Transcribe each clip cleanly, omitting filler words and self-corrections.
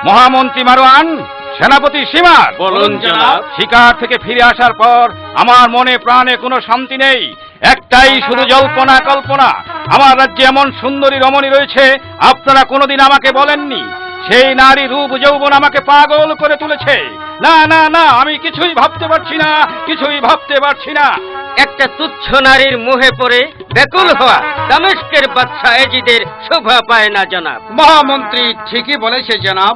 মহামন্ত্রী মারওয়ান, সেনাপতি সীমার। বলুন জনাব। শিকার থেকে ফিরে আসার পর আমার মনে প্রাণে কোনো শান্তি নেই। একটাই শুধু জল্পনা কল্পনা। আমার রাজ্যে এমন সুন্দরী রমণী রয়েছে, আপনারা কোনোদিন আমাকে বলেননি। সেই নারী রূপ যৌবন আমাকে পাগল করে তুলেছে। না না না, আমি কিছুই ভাবতে পারছি না, কিছুই ভাবতে পারছি না। একটা তুচ্ছ নারীর মুহে পড়ে বেকুল হওয়া দামেস্কের বাদশা এজিদের শোভা পায় না জনাব। মহামন্ত্রী ঠিকই বলেছে জনাব।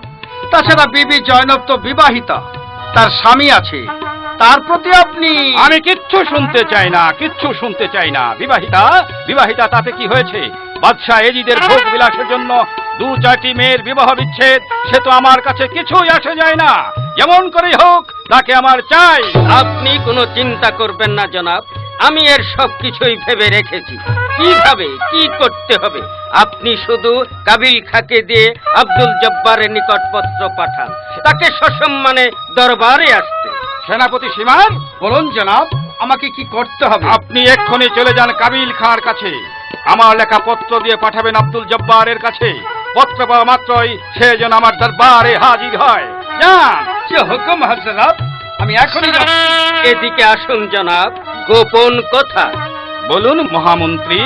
তাছাড়া বিবি জয়নব তো বিবাহিতা, তার স্বামী আছে, তার প্রতি আপনি। আমি কিচ্ছু শুনতে চাই না, কিচ্ছু শুনতে চাই না। বিবাহিতা বিবাহিতা তাতে কি হয়েছে? বাদশাহ এজিদের ভোগ বিলাসের জন্য 2-4টি মেয়ের বিবাহ বিচ্ছেদ, সে তো আমার কাছে কিছুই আসে যায় না। যেমন করেই হোক তাকে আমার চাই। আপনি কোনো চিন্তা করবেন না জনাব, আমি এর সব কিছুই ভেবে রেখেছি। কিভাবে কি করতে হবে আপনি শুধু কাবিল খাকে দিয়ে আব্দুল জব্বারের নিকট পত্র পাঠান, তাকে সসম্মানে দরবারে আসতে। সেনাপতি সীমার, বলুন জনাব, আমাকে কি করতে হবে? আপনি এক্ষুনি চলে যান কাবিল খাঁর কাছে। আমার লেখা পত্র দিয়ে পাঠাবেন আব্দুল জব্বারের কাছে। পত্র পাওয়া মাত্রই সে যেন আমার দরবারে হাজির হয়। যান। যে হুকুম হযরত, আমি এখনই যাচ্ছি। এদিকে আসুন জনাব, গোপন কথা। বলুন মহামন্ত্রী।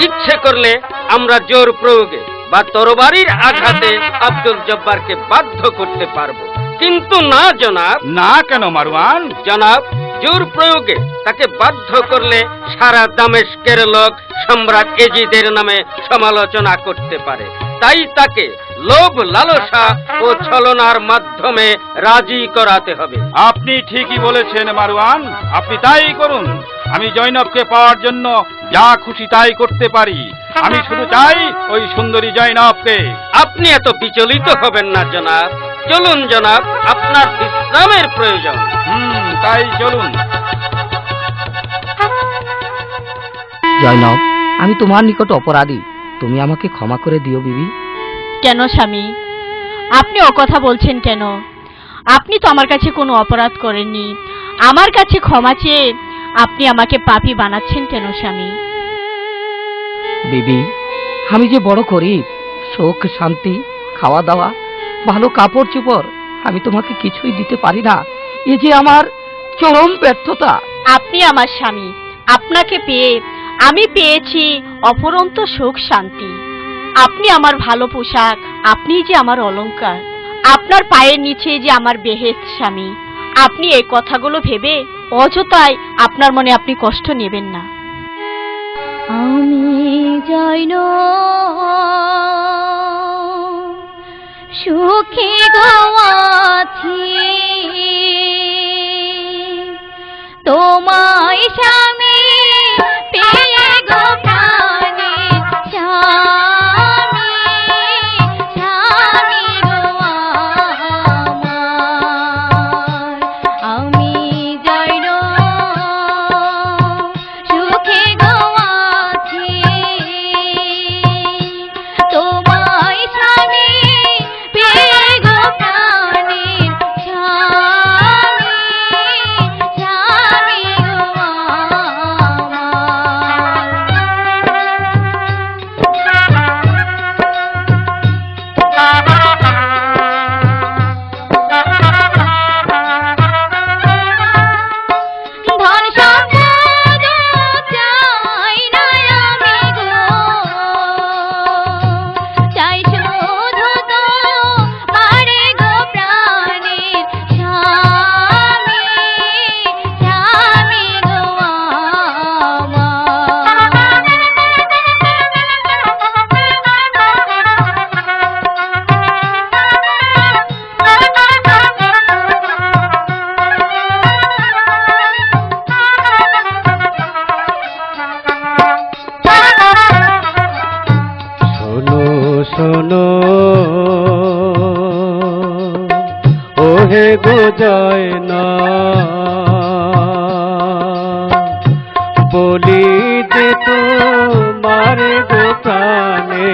ইচ্ছে করলে আমরা জোর প্রয়োগে বা তরবারির আঘাতে আব্দুল জব্বারকে বাধ্য করতে পারবো, কিন্তু না জনাব। না কেন মারওয়ান? জনাব, জোর প্রয়োগে তাকে বাধ্য করলে সারা দামেস্কের লোক সম্রাট এজিদের নামে সমালোচনা করতে পারে। তাই তাকে লোভ লালসা ও ছলনার মাধ্যমে রাজি করাতে হবে। আপনি ঠিকই বলেছেন মারওয়ান, আপনি তাই করুন। আমি জয়নবকে পাওয়ার জন্য যা খুশি তাই করতে পারি। আমি শুধু চাই ওই সুন্দরী জয়নবকে। আপনি এত বিচলিত হবেন না জনাব। চলুন জনাব, আপনার বিশ্রামের প্রয়োজন। তাই চলুন। জয়নব, আমি তোমার নিকট অপরাধী, তুমি আমাকে ক্ষমা করে দিও বিবি। কেন স্বামী, আপনি ও কথা বলছেন কেন? আপনি তো আমার কাছে কোনো অপরাধ করেননি। আমার কাছে ক্ষমা চেয়ে আপনি আমাকে পাপী বানাচ্ছেন কেন স্বামী? বিবি, আমি যে বড় গরিব, সুখ শান্তি, খাওয়া দাওয়া, ভালো কাপড় চোপড় আমি তোমাকে কিছুই দিতে পারি না। এ যে আমার চরম ব্যর্থতা। আপনি আমার স্বামী, আপনাকে পেয়ে আমি পেয়েছি অপরন্ত সুখ শান্তি। আপনি আমার ভালো পোশাক, আপনি যে আমার অলংকার, আপনার পায়ের নিচে যে আমার বেহেশত স্বামী। আপনি এই কথাগুলো ভেবে অযথাই আপনার মনে আপনি কষ্ট নেবেন না। আমি সুখে গাওয়াছি তোমায় স্বামী পেয়ে গো প্রাণে স্বামী, স্বামী গো আমার। আমি জয়ন সুখে গাওয়াছি তোমায় স্বামী পেয়ে গো প্রাণে স্বামী, স্বামী গো ধন সম্পদ চাই না আমি গো, চাই শুধু তোমারে গো প্রাণের স্বামী, স্বামী গো শোনো শোনো ওহে গো জয়না, বলি যে তোমার গো প্রাণে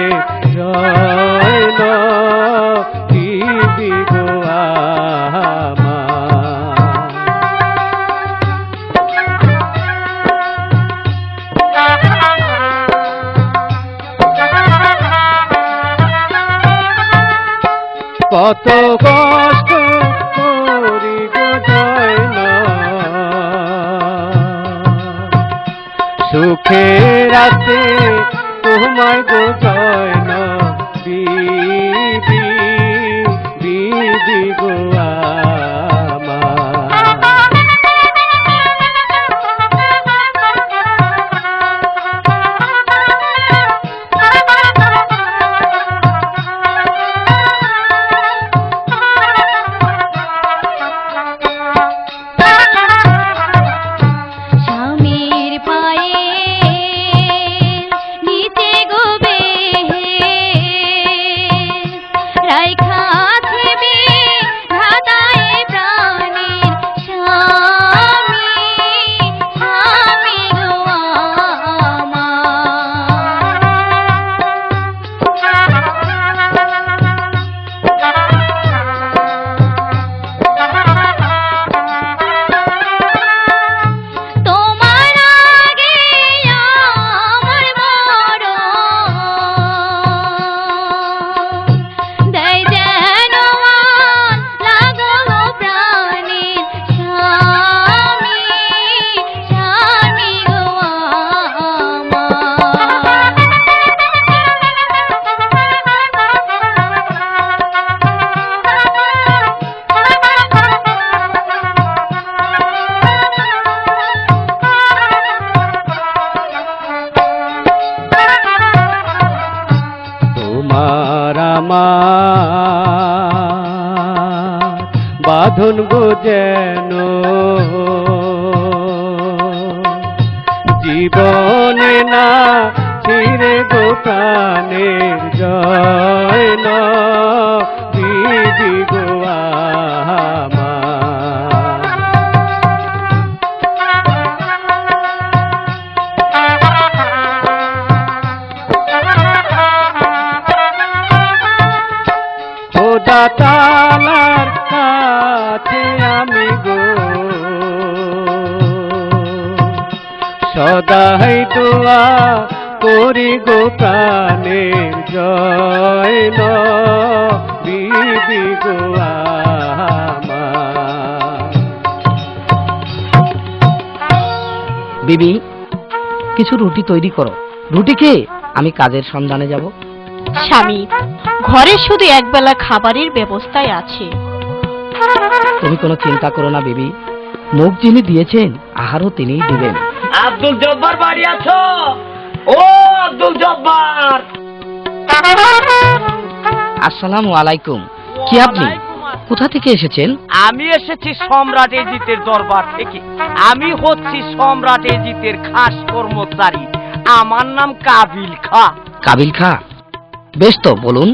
জয়না দিবি গো আমার। কত কষ্ট করি গো জয়নব, সুখের আছে তোমায় গো জয়নব, বিবি বিবি গো আমার। স্বামীর পায়ে নিচে গোবে রাইখা ছেবে ধাতায় প্রাণের স্বামী, স্বামী গো তোমার আগে আমার মরণ, দেয় যেন লাগো প্রাণের স্বামী, স্বামী গো তোমার আমার বাঁধন গো যেন জীবনে না ছিঁড়ে গো প্রাণের জয়নব, বিবি গো আমার। খোদা তাআলার কাছে আমি গো সদাই দোয়া করি গো প্রাণের জয়নব, বিবি গো আমার। বিবি, কিছু রুটি তৈরি করো। রুটি খেয়ে আমি কাজের সন্ধানে যাব। স্বামী, ঘরে শুধু একবেলা খাবারের ব্যবস্থাই আছে। তুমি কোনো চিন্তা করো না বিবি, মুখ যিনি দিয়েছেন আহারও তিনিই দিবেন। আব্দুল জব্বার বাড়ি আছো? ও আব্দুল জব্বার! আসসালামু আলাইকুম। কি আপনি কোথা থেকে এসেছেন? আমি এসেছি সম্রাট এজিতের দরবার থেকে। আমি হচ্ছি সম্রাট এজিতের খাস কর্মচারী। আমার নাম কাবিল খা। কাবিল খা? বেশ, তো বলুন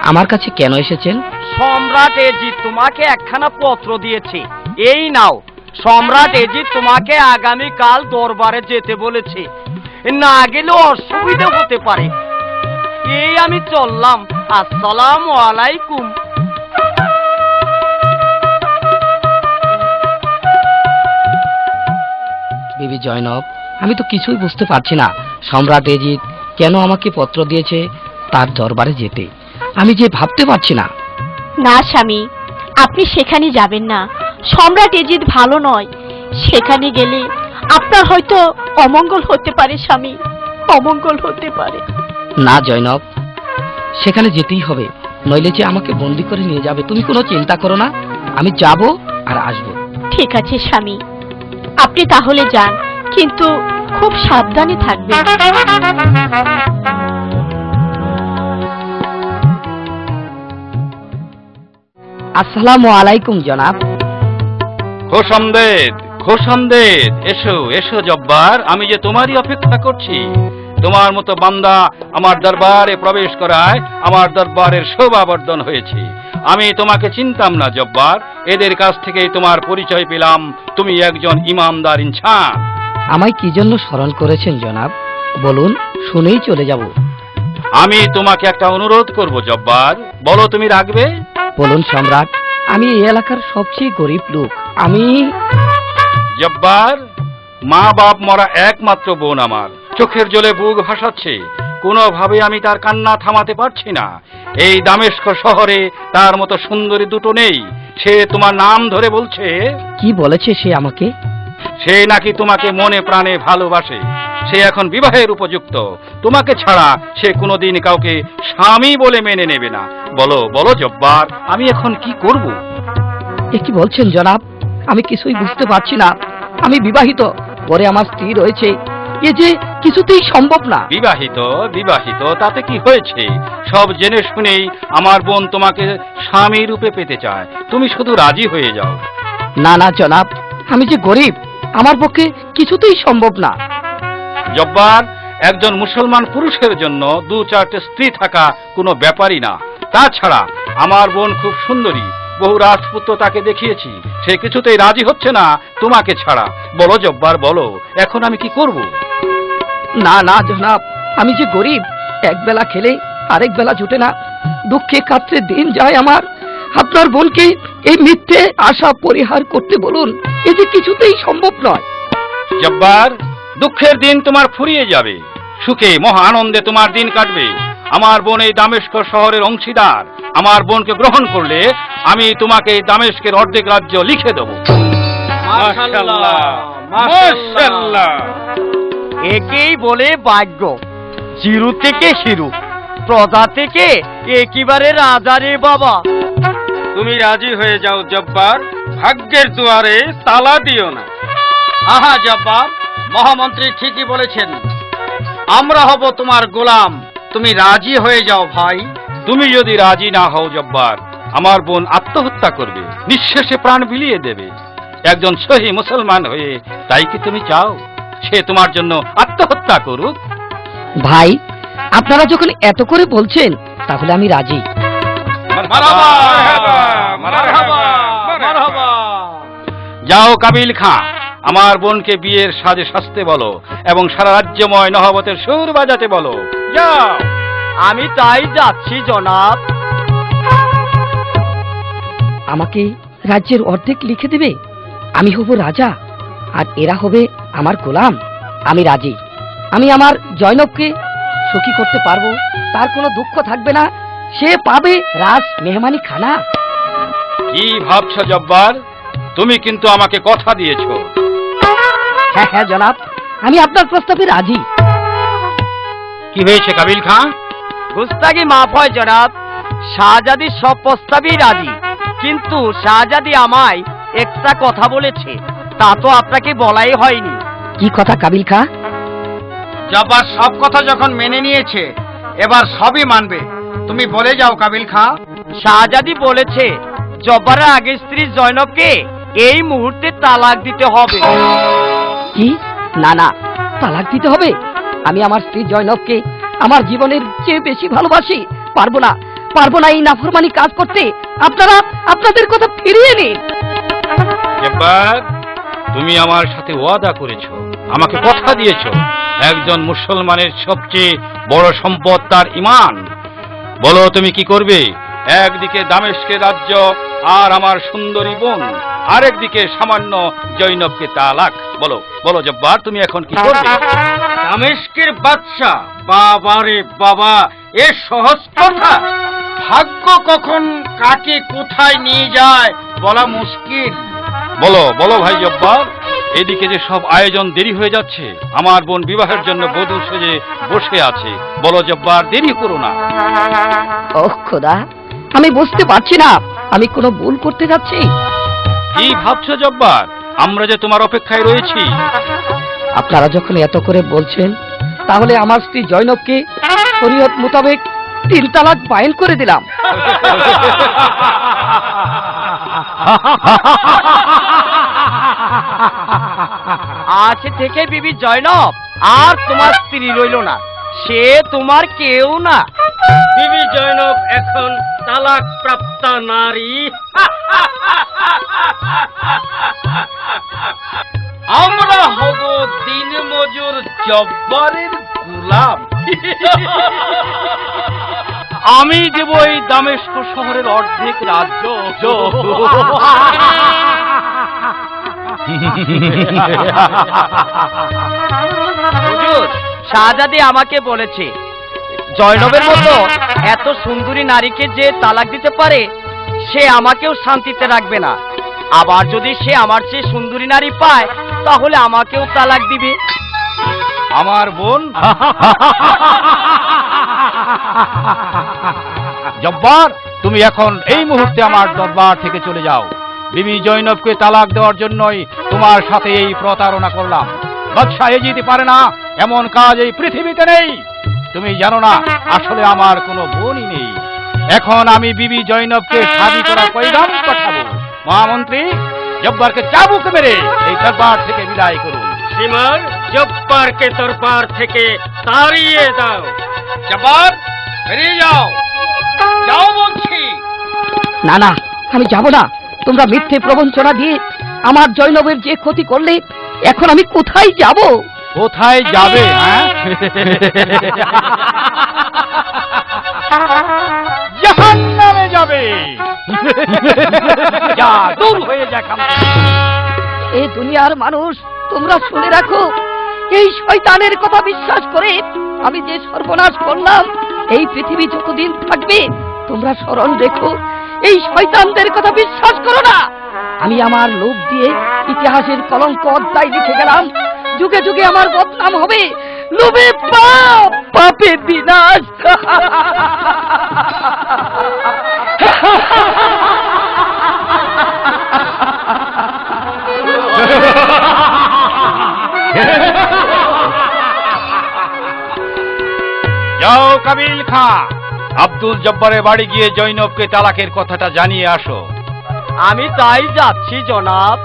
আমার কাছে কেন এসেছেন? সম্রাট এজিত তোমাকে একখানা পত্র দিয়েছে, এই নাও। সম্রাট এজিত তোমাকে আগামীকাল দরবারে যেতে বলেছে, না গেলে অসুবিধা হতে পারে। এই আমি চললাম। আসসালামু আলাইকুম। বিবি জয়নব, আমি তো কিছুই বুঝতে পারছি না সম্রাট এজিদ কেন আমাকে পত্র দিয়েছে তার দরবারে যেতে। আমি যে ভাবতে পারছি না। না স্বামী, আপনি সেখানে যাবেন না। সম্রাট এজিদ ভালো নয়। সেখানে গেলে আপনার হয়তো অমঙ্গল হতে পারে স্বামী, অমঙ্গল হতে পারে। না জয়নব, সেখানে যেতেই হবে, নইলে যে আমাকে বন্দি করে নিয়ে যাবে। তুমি কোনো চিন্তা করো না, আমি যাব আর আসবো। ঠিক আছে স্বামী, আপনি তাহলে যান, কিন্তু খুব সাবধানে থাকবেন। আসসালামু আলাইকুম জনাব। খোশামদেদ, খোশামদেদ। এসো এসো জব্বার, আমি যে তোমারই অপেক্ষা করছি। তোমার মতো বান্দা আমার দরবারে প্রবেশ করায় আমার দরবারের শোভাবর্ধন হয়েছে। আমি তোমাকে চিনতাম না জব্বার, এদের কাছ থেকেই তোমার পরিচয় পেলাম। তুমি একজন ইমানদার ইনসান। আমায় কি জন্য স্মরণ করেছেন জনাব? বলুন, শুনেই চলে যাব। আমি তোমাকে একটা অনুরোধ করব জব্বার, বলো তুমি রাখবে? বলুন সম্রাট, আমি এই এলাকার সবচেয়ে গরিব লোক। আমি জব্বার, মা বাপ মরা একমাত্র বোন আমার চোখের জলে বুক ভাসাচ্ছে। কোনোভাবে আমি তার কান্না থামাতে পারছি না। এই দামেস্ক শহরে তার মতো সুন্দরী দুটো নেই। সে তোমার নাম ধরে বলছে কি বলেছে সে আমাকে? সে নাকি তোমাকে মনে প্রাণে ভালোবাসে। সে এখন বিবাহের উপযুক্ত। তোমাকে ছাড়া সে কোনোদিন কাউকে স্বামী বলে মেনে নেবে না। বলো বলো জব্বার, আমি এখন কি করব? এ কি বলছেন জনাব? আমি কিছুই বুঝতে পারছি না। আমি বিবাহিত, পরে আমার স্ত্রী রয়েছে। এ যে কিছুতেই সম্ভব না। বিবাহিত বিবাহিত তাতে কি হয়েছে? সব জেনে শুনেই আমার বোন তোমাকে স্বামী রূপে পেতে চায়। তুমি শুধু রাজি হয়ে যাও। না না জনাব, আমি যে গরিব, আমার পক্ষে কিছুতেই সম্ভব না। জব্বার, একজন মুসলমান পুরুষের জন্য 2-4টে স্ত্রী থাকা কোনো ব্যাপারই না। তাছাড়া আমার বোন খুব সুন্দরী, বহু রাজপুত্র তাকে দেখিয়েছি। সে কিছুতেই রাজি হচ্ছে না তোমাকে ছাড়া। বলো জব্বার বলো, এখন আমি কি করব? না না জনাব, আমি যে গরিব, এক বেলা খেলে আরেক বেলা জুটে না। দুঃখে কাতরে দিন যায় আমার। আপনার বোনকে এই মিথ্যে আশা পরিহার করতে বলুন। এ যে কিছুতেই সম্ভব নয়। জব্বার, দুঃখের দিন তোমার ফুরিয়ে যাবে, সুখে মহা আনন্দে তোমার দিন কাটবে। আমার বোন এই দামেস্ক শহরের অংশীদার। আমার বোনকে গ্রহণ করলে আমি তোমাকে এই দামেস্কের অর্ধেক রাজ্য লিখে দেব। মাশাআল্লাহ, মাশাআল্লাহ। একেই বলে ভাগ্য। জিরু থেকে হিরু, প্রজা থেকে একেবারে রাজা রে বাবা। তুমি রাজি হয়ে যাও জব্বার, ভাগ্যের দুয়ারে তালা দিও না। আহা জব্বার, মহামন্ত্রী ঠিকই বলেছেন। আমরা হব তোমার গোলাম। তুমি রাজি হয়ে যাও ভাই। তুমি যদি রাজি না হও জব্বার, আমার বোন আত্মহত্যা করবে, নিঃশেষে প্রাণ বিলিয়ে দেবে। একজন সহি মুসলমান হয়ে তাই কি তুমি চাও সে তোমার জন্য আত্মহত্যা করুক? ভাই, আপনারা যখন এত করে বলছেন, তাহলে আমি রাজি। মারহাবা, মারহাবা, মারহাবা। যাও কাবিল খাঁ, আমার বোনকে বিয়ের সাজে সাজতে বলো এবং সারা রাজ্যময় নহবতের সুর বাজাতে বলো। যাও। আমি তাই যাচ্ছি জনাব। আমাকে রাজ্যের অর্ধেক লিখে দেবে। আমি হব রাজা, আর এরা হবে আমার গোলাম। আমি রাজি। আমি আমার জয়নবকে সুখী করতে পারবো। তার কোনো দুঃখ থাকবে না। সে পাবে রাজ মেহমানি খানা। কি ভাবছো জব্বার? তুমি কিন্তু আমাকে কথা দিয়েছো। হ্যাঁ হ্যাঁ জনাব, আমি আপনার প্রস্তাবে রাজি। কি হয়েছে কাবিল খাঁ? গুস্তাগি মাফ হয় জনাব। শাহজাদি সব প্রস্তাবই রাজি, কিন্তু শাহজাদি আমায় একটা কথা বলেছে, তা তো আপনাকে বলাই হয়নি। কি কথা কাবিল খাঁ? জব্বার সব কথা যখন মেনে নিয়েছে, এবার সবই মানবে। তুমি বলে যাও কাবিল খাঁ। শাহজাদি বলেছে জব্বারের আগের স্ত্রী জয়নবকে এই মুহূর্তে তালাক দিতে হবে। কি? না না, তালাক দিতে হবে? আমি আমার স্ত্রী জয়নবকে আমার জীবনের চেয়ে বেশি ভালোবাসি। পারবো না, পারবো না এই নাফরমানি কাজ করতে। আপনারা আপনাদের কথা ফিরিয়ে নিন। জব্বার, তুমি আমার সাথে ওয়াদা করেছো, আমাকে কথা দিয়েছো। একজন মুসলমানের সবচেয়ে বড় সম্পদ তার ঈমান। বলো তুমি কি করবে? একদিকে দামেস্কের রাজ্য আর আমার সুন্দরী বোন, আরেকদিকে সামান্য জৈনবকে তালাক। বলো বলো জব্বার, তুমি এখন কি করবে? দামেস্কের বাদশা, বাবারে বাবা, এ সহজ কথা। ভাগ্য কখন কাকে কোথায় নিয়ে যায় বলা মুশকিল। বলো বলো ভাই জব্বার। এদিকে যে সব আয়োজন দেরি হয়ে যাচ্ছে, আমার বোন বিবাহের জন্য বধূ সেজে বসে আছে। বলো জব্বার, দেরি করো না। ওহ খোদা, আমি বুঝতে পারছি না আমি কোনো ভুল করতে যাচ্ছি। কি ভাবছো জব্বার? আমরা যে তোমার অপেক্ষায় রয়েছি। আপনারা যখন এত করে বলছেন, তাহলে আমার স্ত্রী জয়নবকে শরীয়ত মোতাবেক 3 তালাক বাতিল করে দিলাম। আজ থেকে বিবি জয়নব আর তোমার স্ত্রী রইল না। সে তোমার কেউ না। বিবি জয়নব এখন তালাক প্রাপ্তা নারী। আমরা হব দিন মজুর জব্বারের গোলাম। আমি দেব এই দামেস্ক শহরের অর্ধেক রাজ্য। হুজুর, শাহজাদি আমাকে বলেছে জয়নবের মতো এত সুন্দরী নারীকে যে তালাক দিতে পারে সে আমাকেও শান্তিতে রাখবে না। আবার যদি সে আমার চেয়ে সুন্দরী নারী পায় তাহলে আমাকেও তালাক দিবে। আমার বোন জব্বার, তুমি এখন এই মুহূর্তে আমার দরবার থেকে চলে যাও। বিবি জৈনবকে তালাক দেওয়ার জন্যই তোমার সাথে এই প্রতারণা করলাম। বাদশাহ এজিতে পারে না এমন কাজ এই পৃথিবীতে নেই। তুমি জানো না আসলে আমার কোনো বোনই নেই। এখন আমি বিবি জৈনবকে শাদী করার পয়গাম পাঠাবো। মহামন্ত্রী, জব্বারকে চাবুক মেরে এই দরবার থেকে বিদায় করুন। সীমার জব্বারকে দরবার থেকে তাড়িয়ে দাও। জব্বার, বেরিয়ে যাও, যাও বলছি। না না, আমি যাব না। তোমরা মিথ্যে প্রবঞ্চনা দিয়ে আমার জয়নবের যে ক্ষতি করলে, এখন আমি কোথায় যাব? কোথায় যাবে? হ্যাঁ, জাহান্নামে যাবে। যা, দূর হয়ে যা। এই দুনিয়ার মানুষ, তোমরা শুনে রাখো, এই শয়তানের কথা বিশ্বাস করে আমি যে সর্বনাশ করলাম, এই পৃথিবী যতদিন থাকবে তোমরা স্মরণ রেখো, এই শয়তানদের কথা বিশ্বাস করো না। আমি আমার লোভ দিয়ে ইতিহাসের কলঙ্ক অধ্যায় লিখে গেলাম। যুগে যুগে আমার বদনাম হবে। লোভে পাপ, পাপে বিনাশ। যাও কাবিল খাঁ, আব্দুল জব্বারের বাড়ি গিয়ে জৈনবকে তালাকের কথাটা জানিয়ে আসো। আমি তাই যাচ্ছি জনাব।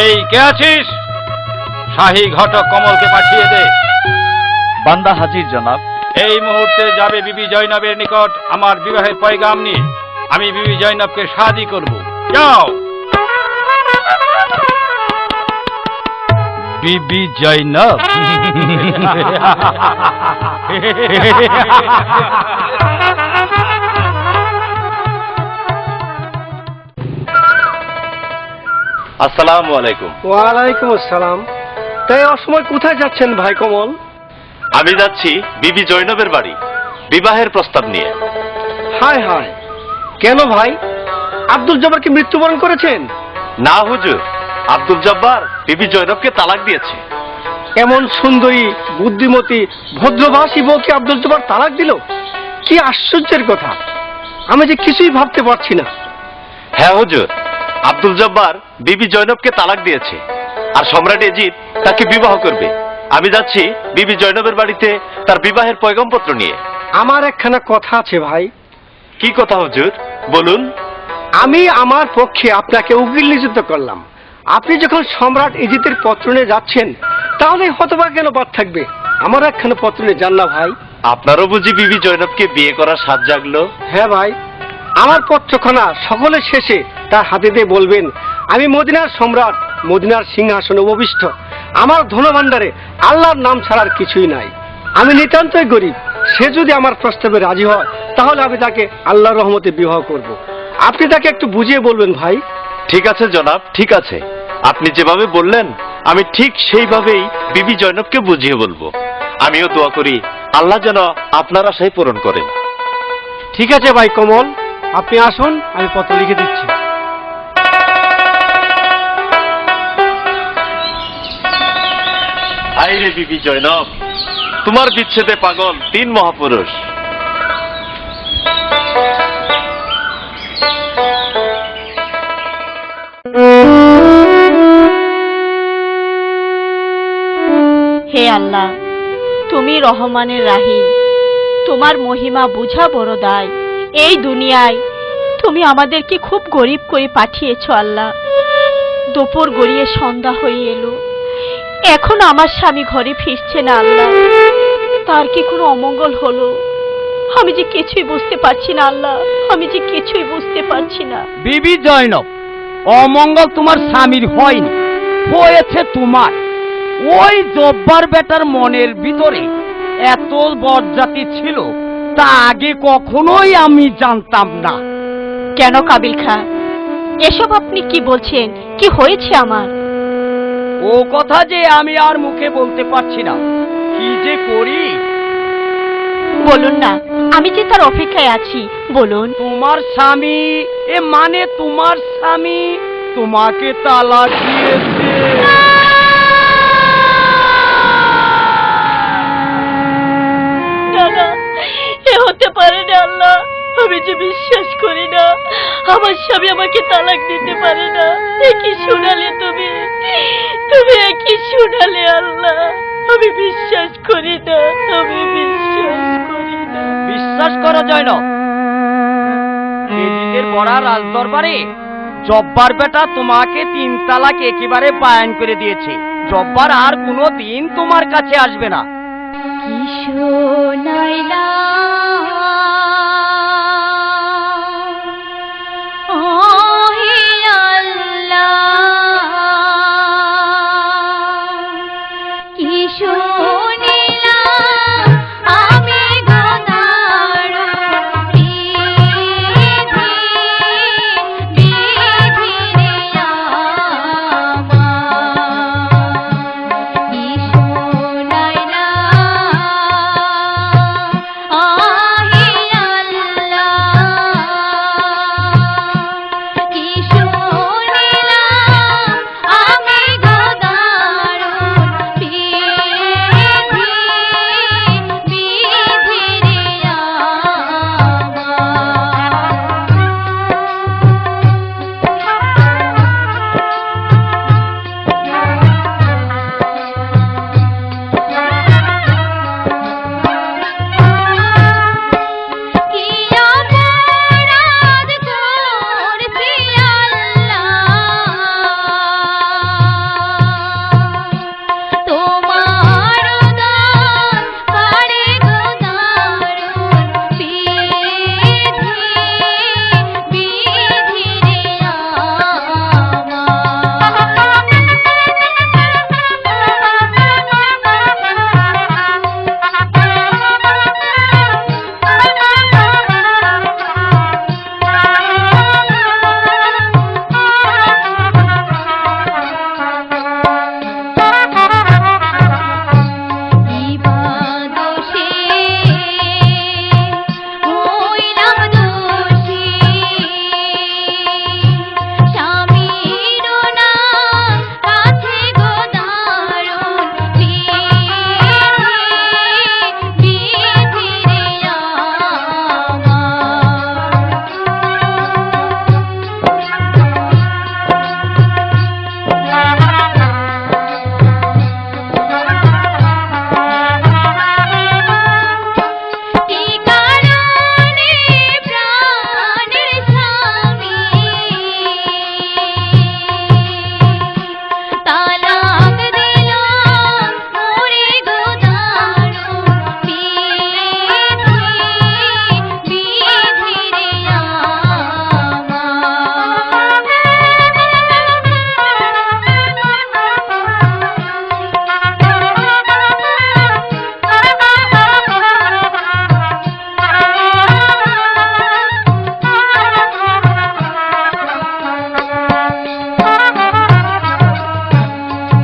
এই কে আছিস? শাহী ঘটক কমলকে পাঠিয়ে দে। বান্দা হাজির জনাব। এই মুহূর্তে যাবে বিবি জৈনবের নিকট আমার বিবাহের পয়গাম নিয়ে। আমি বিবি জৈনবকে শাদী করব। যাও। বিবি জৈনব? আসসালামু আলাইকুম। ওয়ালাইকুম আসসালাম। তাই অসময় কোথায় যাচ্ছেন ভাই কমল? আমি যাচ্ছি বিবি জৈনবের বাড়ি বিবাহের প্রস্তাব নিয়ে। হায় হায়, কেন ভাই? আব্দুল জব্বারকে মৃত্যুবরণ করেছেন? না হুজুর, আব্দুল জব্বার বিবি জৈনবকে তালাক দিয়েছে। এমন সুন্দরী, বুদ্ধিমতী, ভদ্রভাষী বউকে আব্দুল জব্বার তালাক দিল? কি আশ্চর্যের কথা! আমি যে কিছুই ভাবতে পারছি না। হ্যাঁ হুজুর, আব্দুল জব্বার বিবি জৈনবকে তালাক দিয়েছে আর সম্রাট এজিদ তাকে বিবাহ করবে। আমি যাচ্ছি বিবি জৈনবের বাড়িতে তার বিবাহের পয়গমপত্র নিয়ে। আমার একখানা কথা আছে ভাই। কি কথা হুজুর, বলুন। আমি আমার পক্ষে আপনাকে উকিল নিযুক্ত করলাম। আপনি যখন সম্রাট এজিদের পত্র নিয়ে যাচ্ছেন, তাহলে হতবা কেন বাদ থাকবে? আমার একখানা পত্র নিয়ে যান না ভাই। আপনারও বুঝি বিবি জৈনবকে বিয়ে করার সাধ জাগলো? হ্যাঁ ভাই, আমার পত্রখানা সকলের শেষে তার হাতে দিয়ে বলবেন, আমি মদিনার সম্রাট, মদিনার সিংহাসনে উপবিষ্ট। আমার ধনভাণ্ডারে আল্লাহর নাম ছাড়ার কিছুই নাই। আমি নিতান্তই গরিব। সে যদি আমার প্রস্তাবে রাজি হয়, তাহলে আমি তাকে আল্লাহর রহমতে বিবাহ করব। আপনি তাকে একটু বুঝিয়ে বলবেন ভাই। ঠিক আছে জনাব, ঠিক আছে। আপনি যেভাবে বললেন আমি ঠিক সেইভাবেই বিবি জৈনবকে বুঝিয়ে বলবো। আমিও দোয়া করি আল্লাহ যেন আপনার আশাই পূরণ করেন। ঠিক আছে ভাই কমল, আপনি আসুন, আমি পত্র লিখে দিচ্ছি। আইরে বিবি জৈনব, তোমার বিচ্ছেদে পাগল 3 মহাপুরুষ। হে আল্লাহ, তুমি রহমানের রাহিম, তোমার মহিমা বুঝা বড় দায়। এই দুনিয়ায় তুমি আমাদেরকে খুব গরিব করে পাঠিয়েছো আল্লাহ। দুপুর গড়িয়ে সন্ধ্যা হয়ে এলো, এখন আমার স্বামী ঘরে ফিরছে না আল্লাহ। তার কি কোনো অমঙ্গল হলো? আমি যে কিছুই বুঝতে পারছি না আল্লাহ, আমি যে কিছুই বুঝতে পারছি না। বিবি জয়নব, অমঙ্গল তোমার স্বামীর হয়নি, হয়েছে তোমার। ওই জব্বার বেটার মনের ভিতরে এত বজ্জাতি ছিল তা আগে কখনোই আমি জানতাম না। কেন কাবিল খাঁ, এসব আপনি কি বলছেন? কি হয়েছে আমার? ও কথা যে আমি আর মুখে বলতে পারছি না। কি যে করি? বলুন না, আমি যে তার অপেক্ষায় আছি, বলুন। তোমার স্বামী, এ মানে তোমার স্বামী তোমাকে তালাক দিয়েছে। না না, এ হতে পারে না আল্লাহ। আমি যে বিশ্বাস করি না আমার স্বামী আমাকে তালাক দিতে পারে না। এ কি শোনালে তুমি? তুমি এ কি শোনালে আল্লাহ? আমি বিশ্বাস করি না, আমি বিশ্বাস করি না। বিশ্বাস করো জয়নব, এজিদের বড়া রাজদরবারে জব্বার বেটা তোমাকে 3 তালাক একেবারে বায়ান করে দিয়েছে। জব্বার আর কোনো দিন তোমার কাছে আসবে না। কি শোনাইলা ওহে আল্লাহ, কি শুনিলা আমি গোদারু বিধি বিধি রে আমার, কি শোনাইলা আহে আল্লাহ, কি শুনিলা আমি গোদারু বিধি বিধি রে কি অপরাধ করছি আল্লাহ, তোমার দান পারে গোদারুন বিধি বিধি রে ইবাদোষে হইলাম দোষী, স্বামীর নাম কাছে গোদারুন বিধি বিধি রে কি কারণে প্রাণের স্বামী তালাক দিল মোরে গোদারুন বিধি বিধি রে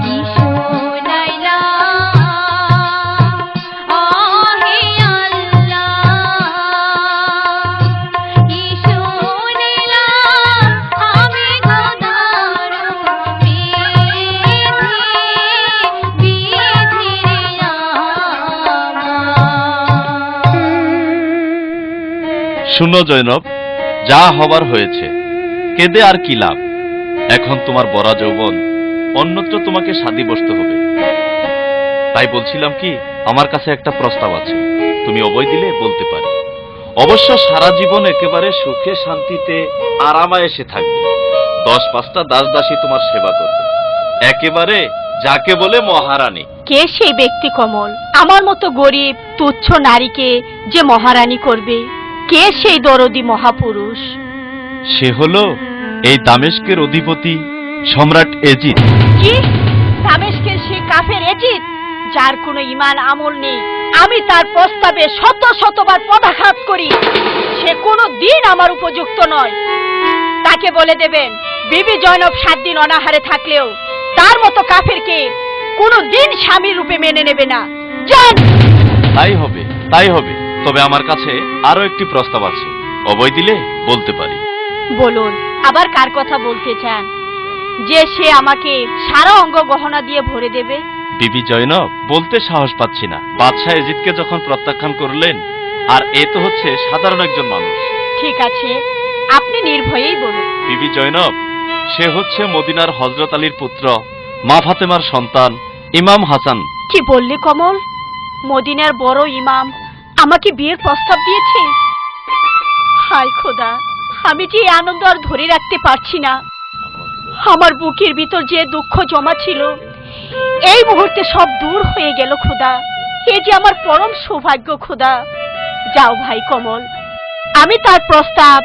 কি শোনাইলা আহে আল্লাহ, কি শুনিলা আমি গোদারুন বিধি বিধি রে শুনো জয়নব, যা হবার হয়েছে, কেঁদে আর কি লাভ? এখন তোমার বড়া যৌবন, অন্যত্র তোমাকে শাদী বসতে হবে। তাই বলছিলাম কি, আমার কাছে একটা প্রস্তাব আছে, তুমি অবৈ দিলে বলতে পারি। অবশ্য সারা জীবন একেবারে সুখে শান্তিতে আরামায়েশে থাকবে। 10-5টা দাস দাসী তোমার সেবা করবে, একেবারে যাকে বলে মহারানী। কে সেই ব্যক্তি কমল, আমার মতো গরিব তুচ্ছ নারীকে যে মহারানী করবে? কে সেই দরদি মহাপুরুষ? সে হলো এই দামেস্কের অধিপতি সম্রাট এজিদ। কি? দামেস্কের সেই কাফের এজিদ, যার কোনো ঈমান আমল নেই। আমি তার প্রস্তাবে শত শতবার পদাঘাত করি, সে কোনো দিন আমার উপযুক্ত নয়। তাকে বলে দেবেন, বিবি জয়নব 7 দিন অনাহারে থাকলেও তার মতো কাফেরকে কোনো দিন স্বামীর রূপে মেনে নেবে না। যান। তাই হবে, তাই হবে। তবে আমার কাছে আরো একটি প্রস্তাব আছে, অভয় দিলে বলতে পারি। বলুন, আবার কার কথা বলতে চান? যে সে আমাকে সারা অঙ্গ গহনা দিয়ে ভরে দেবে। বিবি জয়নব, বলতে সাহস পাচ্ছি না। বাদশাহ এজিদকে যখন প্রত্যাখ্যান করলেন, আর এ তো হচ্ছে সাধারণ একজন মানুষ। ঠিক আছে, আপনি নির্ভয়েই বলুন। বিবি জয়নব, সে হচ্ছে মদিনার হযরত আলীর পুত্র, মা ফাতেমার সন্তান ইমাম হাসান। কি বললে কমল? মদিনার বড় ইমাম আমাকে বিয়ের প্রস্তাব দিয়েছে? হায় খোদা, আমি যে এই আনন্দ আর ধরে রাখতে পারছি না। আমার বুকের ভিতর যে দুঃখ জমা ছিল, এই মুহূর্তে সব দূর হয়ে গেল খোদা। এ যে আমার পরম সৌভাগ্য খোদা। যাও ভাই কমল, আমি তার প্রস্তাব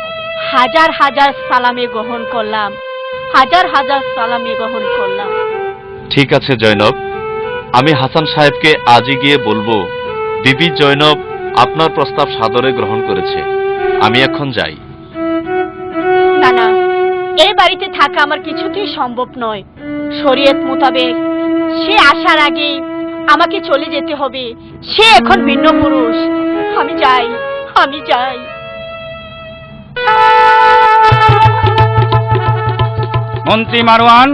হাজার হাজার সালামে গ্রহণ করলাম, হাজার হাজার সালামে গ্রহণ করলাম। ঠিক আছে জয়নব, আমি হাসান সাহেবকে আজই গিয়ে বলবো বিবি জয়নব আপনার প্রস্তাব সাদরে গ্রহণ করেছে। আমি এখন যাই। না না, এই বাড়িতে থাকা আমার কিছুতেই সম্ভব নয়। শরীয়ত মোতাবেক সে আসার আগে আমাকে চলে যেতে হবে। সে এখন ভিন্ন পুরুষ। আমি যাই, আমি যাই। মন্ত্রী মারওয়ান,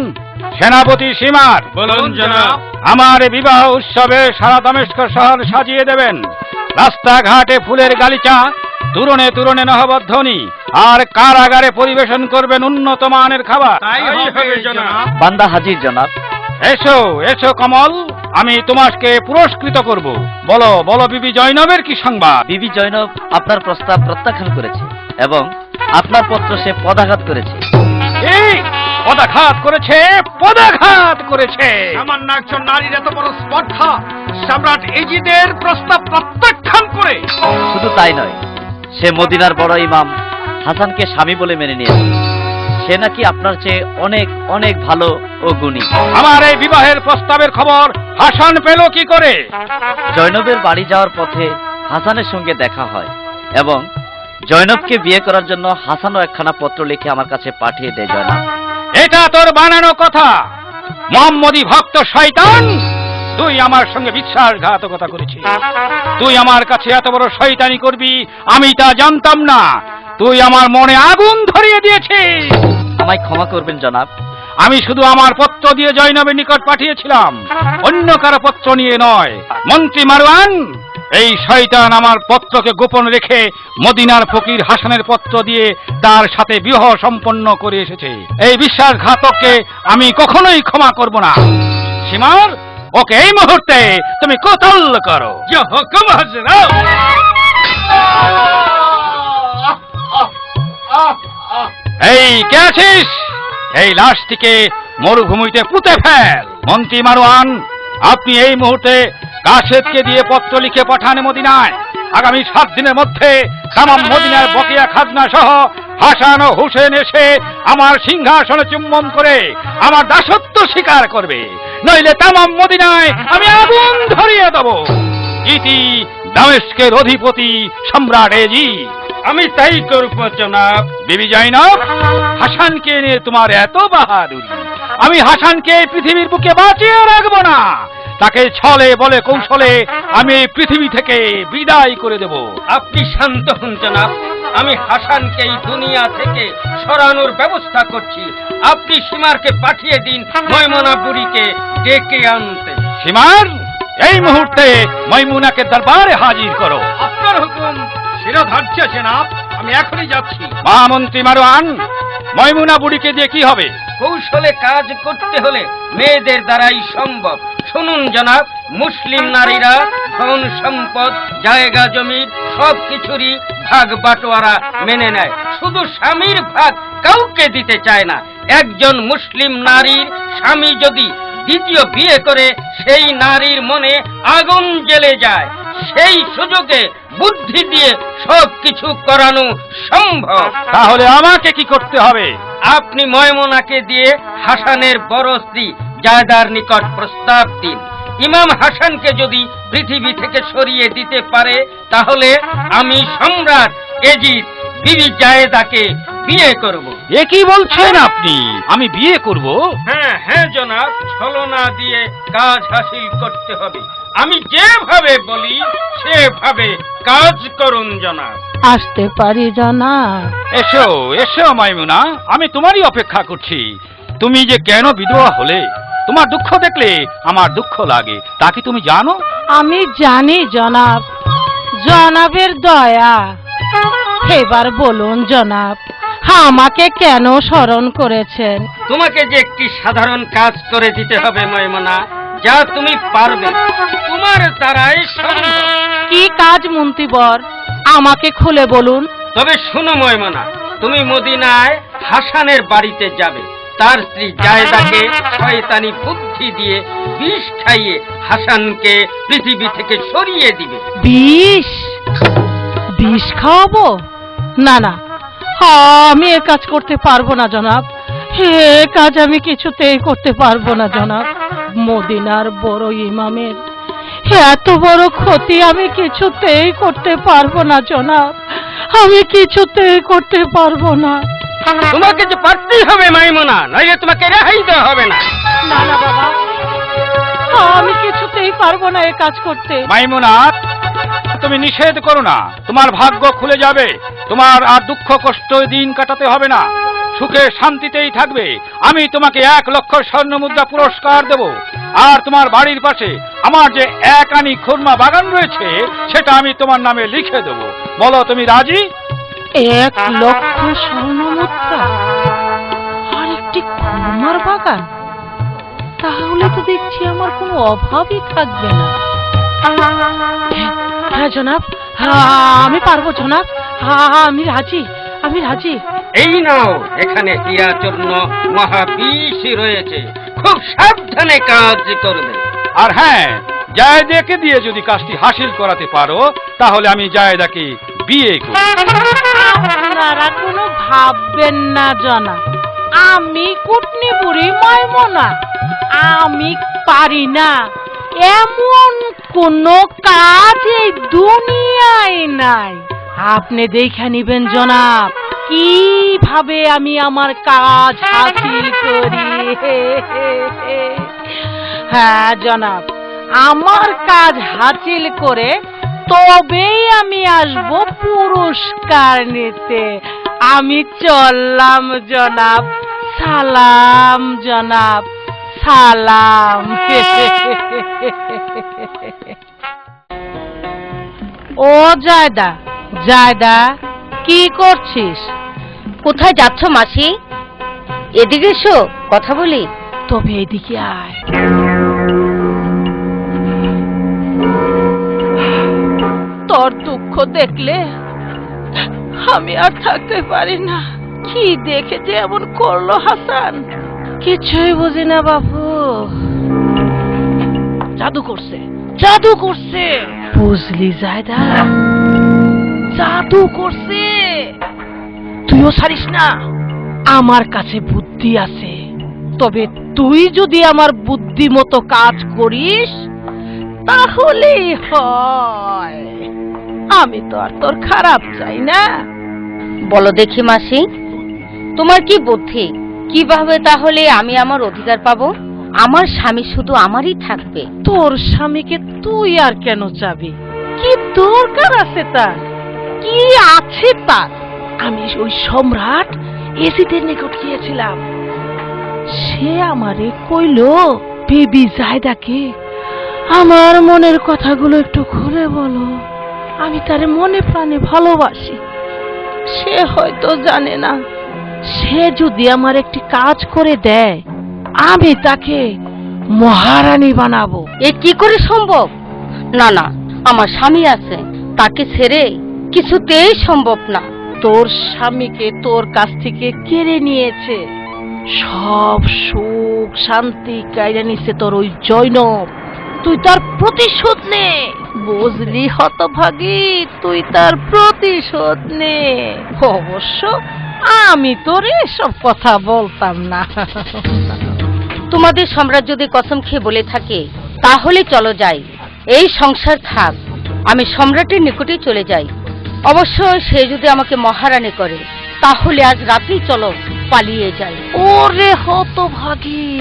সেনাপতি সীমার, বলুন জনাব। আমার এই বিবাহ উৎসবে সারা দামেস্ক শহর সাজিয়ে দেবেন। রাস্তাঘাটে ফুলের গালিচা, তুরণে তুরণে নহবধ্বনি, আর কারাগারে পরিবেশন করবেন উন্নত মানের খাবার। তাই হবে জনাব। বান্দা হাজির জনাব। এসো এসো কমল, আমি তোমাকে পুরস্কৃত করব। বলো বলো বিবি জয়নবের কি সংবাদ? বিবি জয়নব আপনার প্রস্তাব প্রত্যাখ্যান করেছে এবং আপনার পত্র সে পদাঘাত করেছে। এই পদাঘাত করেছে, পদাঘাত করেছে। সামান্য একজন নারীর এত বড় স্পর্ধা সম্রাট এজিদের প্রস্তাব প্রত্যাখ্যান করে। শুধু তাই নয়, সে মদিনার বড় ইমাম হাসানকে স্বামী বলে মেনে নিয়েছে। সে নাকি আপনার চেয়ে অনেক অনেক ভালো ও গুণী। আমার এই বিবাহের প্রস্তাবের খবর হাসান পেল কি করে? জয়নবের বাড়ি যাওয়ার পথে হাসানের সঙ্গে দেখা হয় এবং জয়নবকে বিয়ে করার জন্য হাসানও একখানা পত্র লিখে আমার কাছে পাঠিয়ে দেয়। জয়নব, এটা তোর বানানো কথা। মোহাম্মদী ভক্ত শয়তান, তুই আমার সঙ্গে বিশ্বাসঘাতকতা করেছিস। তুই আমার কাছে এত বড় শয়তানি করবি আমি তা জানতাম না। তুই আমার মনে আগুন ধরিয়ে দিয়েছিস। আমায় ক্ষমা করবেন জনাব। আমি শুধু আমার পত্র দিয়ে জয়নবের নিকট পাঠিয়েছিলাম, অন্য কারো পত্র নিয়ে নয়। মন্ত্রী মারওয়ান, এই শয়তান আমার পত্রকে গোপন রেখে মদিনার ফকির হাসানের পত্র দিয়ে তার সাথে বিবাহ সম্পন্ন করে এসেছে। এই বিশ্বাসঘাতককে আমি কখনোই ক্ষমা করব না। সীমার, ওকে এই মুহূর্তে তুমি কোতল করো। হুকুম হযরত। এই কে আছিস? এই লাশটিকে মরুভূমিতে পুঁতে ফেল। মন্ত্রী মারওয়ান, আপনি এই মুহূর্তে কাশেদকে দিয়ে পত্র লিখে পাঠান মদিনায়। আগামী 7 দিনের মধ্যে তামাম মদিনার বকেয়া খাজনা সহ হাসান ও হুসেন এসে আমার সিংহাসনে চুম্বন করে আমার দাসত্ব স্বীকার করবে, নইলে তামাম মদিনায় আমি আগুন ধরিয়ে দেব। ইতি দামেস্কের অধিপতি সম্রাট এজিদ। আমি তাই করব জনাব। বিবি জয়নব, হাসানকে নিয়ে তোমার এত বাহাদুরি। আমি হাসানকে এই পৃথিবীর বুকে বাঁচিয়ে রাখবো না। তাকে ছলে বলে কৌশলে আমি এই পৃথিবী থেকে বিদায় করে দেব। আপনি শান্ত হন জনাব। আমি হাসানকে এই দুনিয়া থেকে সরানোর ব্যবস্থা করছি। আপনি সীমারকে পাঠিয়ে দিন ময়মনা বুড়িকে ডেকে আনতে। সীমার, এই মুহূর্তে ময়মুনাকে দরবারে হাজির করো। আপনার হুকুম শিরোধার্য জনাব। আমি এখনই যাচ্ছি। মহামন্ত্রী মারওয়ান, ময়মুনা বুড়িকে দিয়ে কি হবে? কৌশলে কাজ করতে হলে মেয়েদের দ্বারাই সম্ভব। শুনুন জনাব, মুসলিম নারীরা ধন সম্পদ জায়গা জমির সব কিছুরই ভাগ বাটোয়ারা মেনে নেয়, শুধু স্বামীর ভাগ কাউকে দিতে চায় না। একজন মুসলিম নারীর স্বামী যদি দ্বিতীয় বিয়ে করে সেই নারীর মনে আগুন জ্বেলে যায়। সেই সুযোগে বুদ্ধি দিয়ে সব কিছু করানো সম্ভব। তাহলে আমাকে কি করতে হবে? আপনি ময়মনাকে দিয়ে হাসানের বড় স্ত্রী জায়দার নিকট প্রস্তাব দিন। ইমাম হাসানকে যদি পৃথিবী থেকে সরিয়ে দিতে পারে তাহলে আমি সম্রাট এজিদ বিবি জায়েদাকে বিয়ে করব। এ কি বলছেন আপনি? আমি বিয়ে করব? হ্যাঁ হ্যাঁ জনাব, ছলনা দিয়ে কাজ হাসিল করতে হবে। আমি যেভাবে বলি সেভাবে কাজ করুন জনাব। আসতে পারি জনাব? এসো এসো মাইমুনা, আমি তোমারই অপেক্ষা করছি। তুমি যে কেন বিধবা হলে, তোমার দুঃখ দেখলে আমার দুঃখ লাগে, তা কি তুমি জানো? আমি জানি জনাব, জনাবের দয়া। এবার বলুন জনাব, আমাকে কেন স্মরণ করেছেন? তোমাকে যে একটি সাধারণ কাজ করে দিতে হবে ময়মনা, যা তুমি পারবে, তোমার দ্বারাই সম্ভব। কি কাজ মন্ত্রীবর, আমাকে খুলে বলুন। তবে শোনো ময়মনা, তুমি মদিনায় হাসানের বাড়িতে যাবে। তার স্ত্রী জায়দাকে শয়তানি বুদ্ধি দিয়ে বিষ খাইয়ে হাসানকে পৃথিবী থেকে সরিয়ে দিবে। বিষ? বিষ খাওয়াবো? না না, আমি এ কাজ করতে পারবো না জনাব। এ কাজ আমি কিছুতেই করতে পারবো না জনাব। মদিনার বড় ইমামের এত বড় ক্ষতি আমি কিছুতেই করতে পারবো না জনাব, আমি কিছুতেই করতে পারবো না। তোমাকে যে পারতেই হবে মাইমুনা, নইলে তোমাকে রেহাই দেওয়া হবে না। না না বাবা, আমি কিছুতেই পারবো না এ কাজ করতে। মাইমুনা, তুমি নিষেধ করো না, তোমার ভাগ্য খুলে যাবে। তোমার আর দুঃখ কষ্ট দিন কাটাতে হবে না, সুখে শান্তিতেই থাকবে। আমি তোমাকে 1 লক্ষ স্বর্ণ মুদ্রা পুরস্কার দেব। আর তোমার বাড়ির পাশে আমার যে 1 আনি খুরমা বাগান রয়েছে, সেটা আমি তোমার নামে লিখে দেব। বলো, তুমি রাজি? 1 লক্ষ স্বর্ণ মুদ্রা আর একটি খুরমার বাগান? তাহলে তো দেখছি আমার কোনো অভাবই থাকবে না। হ্যাঁ জনাব, আমি পারবো জনাব, আমি রাজি, আমি রাজি। এই নাও, এখানে হীরাচূর্ণ মহাবিষ রয়েছে, খুব সাবধানে কাজ করবে। আর হ্যাঁ, জায়েদাকে দিয়ে যদি কাজটি হাসিল করাতে পারো, তাহলে আমি জায়েদাকে বিয়ে করব। আপনারা কোনো ভাববেন না জনাব, আমি কুটনি বুড়ি মাইমুনা, আমি পারি না এমন কোনো কাজ এই দুনিয়ায় নাই। আপনি দেখে নিবেন জনাব, কিভাবে আমি আমার কাজ হাসিল করি। হ্যাঁ জনাব, আমার কাজ হাসিল করে তবেই আমি আসব পুরস্কার নিতে। আমি চললাম জনাব, সালাম জনাব, সালাম। ও জায়দা, জায়দা, কি করছিস? কোথায় যাচ্ছ মাসি? এদিকে এসো, কথা বলি। তবে এদিকে আয়। তোর দুঃখ দেখলে আমি আর থাকতে পারি না। কি দেখে যে এমন করলো হাসান, কিছুই বুঝি না বাবু। জাদু করছে, জাদু করছে, বুঝলি জায়দা, জাদু করছে। তুইও ছাড়িস না, আমার কাছে বুদ্ধি আছে। তবে তুই যদি আমার বুদ্ধি মতো কাজ করিস তাহলেই হয়। আমি তো আর তোর খারাপ চাই না। বলো দেখি মাসি, তোমার কি বুদ্ধি? কিভাবে তাহলে আমি আমার অধিকার পাবো? আমার স্বামী শুধু আমারই থাকবে। তোর স্বামীকে তুই আর কেন চাবি? কি দরকার আছে তার? কি আছে তার? আমি ওই সম্রাট এজিদের নিকট গিয়েছিলাম, সে আমারে কইলো, বিবি জায়দাকে আমার মনের কথাগুলো একটু খুলে বলো, আমি তারে মনে প্রাণে ভালোবাসি। সে হয়তো জানে না, সে যদি আমার একটি কাজ করে দেয়, আমি তাকে মহারানী বানাবো। এ কি করে সম্ভব? না না, আমার স্বামী আছে, তাকে ছেড়ে কিছুতেই সম্ভব না। তোর স্বামীকে তোর কাছ থেকে কেড়ে নিয়েছে, সব সুখ শান্তি কাইরা নিছে তোর ওই জৈনব। তুই তার প্রতিশোধ নে, বুঝলি হতভাগী, তুই তার প্রতিশোধ নে। অবশ্য আমি তোর এসব কথা বলতাম না। তোমাদের সম্রাট যদি কসম খেয়ে বলে থাকে, তাহলে চলো যাই, এই সংসার থাক, আমি সম্রাটের নিকটেই চলে যাই। অবশ্য সে যদি আমাকে মহারানী করে, তাহলে আজ রাতেই চলো পালিয়ে যাই। ওরে হতভাগী,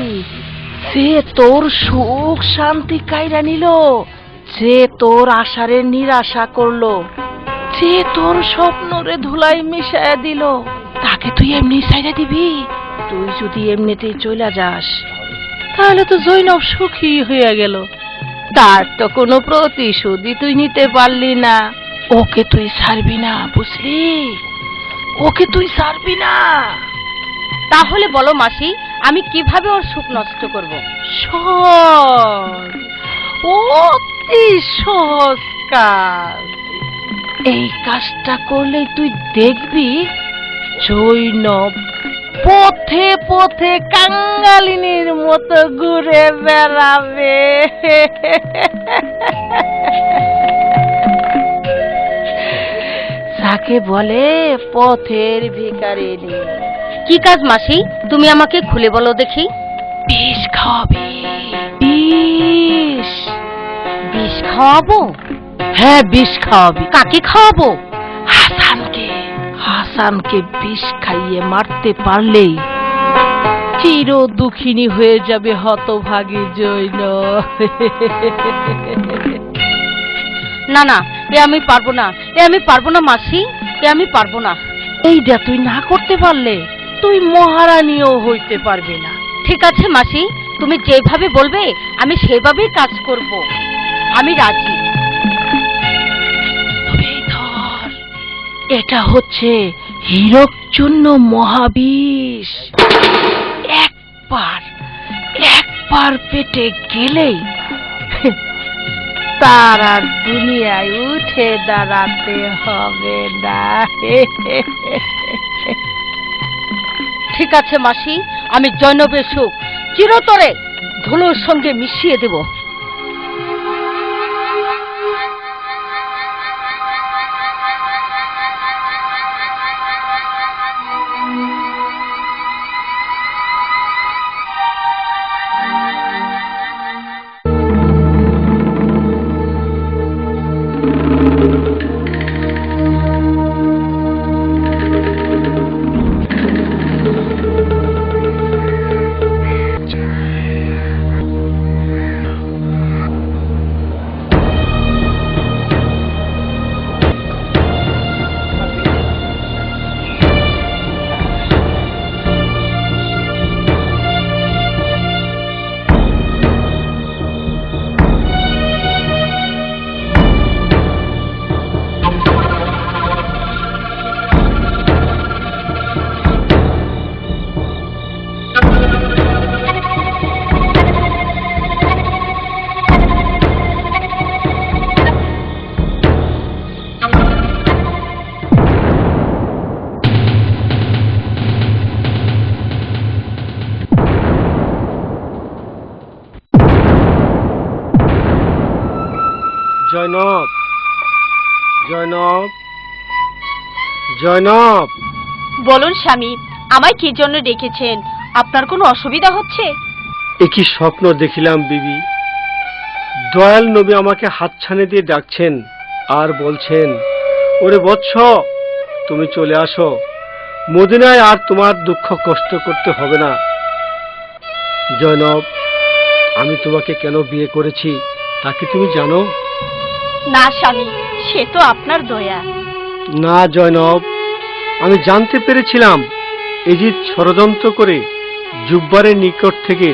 সে তোর সুখ শান্তি কাইরা নিল, যে তোর আশারে নিরাশা করলো, যে তোর স্বপ্নরে ধুলাই মিশায়া দিল, তাকে তুই এমনি ছাইড়া দিবি? তুই যদি এমনিতেই চলে যাস তাহলে তো জৈনব সুখী হয়ে গেল। তার তো কোনো প্রতিশোধই তুই নিতে পারলি না। ওকে তুই ছাড়বি না, বুঝলি? ওকে তুই ছাড়বি না। তাহলে বলো মাসি, আমি কিভাবে ওর সুখ নষ্ট করব? শোন, অতি সহজ কাজ। এই কাজটা করলে তুই দেখবি জৈনব পথে পথে কাঙ্গালিনীর মতো ঘুরে বেড়াবে। যাকে বলে পথের ভিখারিনী। কি কাজ মাসি, তুমি আমাকে খুলে বলো দেখি। বিষ খাওয়াবি। বিষ। বিষ খাওয়াবো? হ্যাঁ, বিষ খাওয়াবি। কাকে খাওয়াবো? হাসানকে। হাসানকে বিষ খাইয়ে মারতে পারলেই চির দুঃখিনী হয়ে যাবে হতভাগী জৈনব। না না, এ আমি পারবো না, এ আমি পারবো না মাসি, এ আমি পারবো না। এইটা তুই না করতে পারলে তুই মহারানীও হইতে পারবি না। ঠিক আছে মাসি, তুমি যেভাবে বলবে আমি সেভাবেই কাজ করব। আমি রাজি। তবে এই ধর, এটা হচ্ছে হীরক জন্য মহাবিষ। একবার পেটে গেলেই তার আর দুনিয়ায় উঠে দাঁড়াতে হবে না। ঠিক আছে মাসি, আমি জৈনবের সুখ চিরতরে ধুলোর সঙ্গে মিশিয়ে দেব। জৈনব, জৈনব, জৈনব। বলুন স্বামী, আমায় কি জন্য ডেকেছেন? আপনার কোনো অসুবিধা হচ্ছে? একই স্বপ্ন দেখিলাম বিবি। দয়াল নবী আমাকে হাতছানি দিয়ে ডাকছেন আর বলছেন, ওরে বৎস, তুমি চলে আসো, মদিনায় আর তোমার দুঃখ কষ্ট করতে হবে না। জৈনব, আমি তোমাকে কেন বিয়ে করেছি তা কি তুমি জানো? না স্বামী, সে তো আপনার দয়া। না জৈনব, আমি জানতে পেরেছিলাম এজিদ ষড়যন্ত্র করে জুব্বারের নিকট থেকে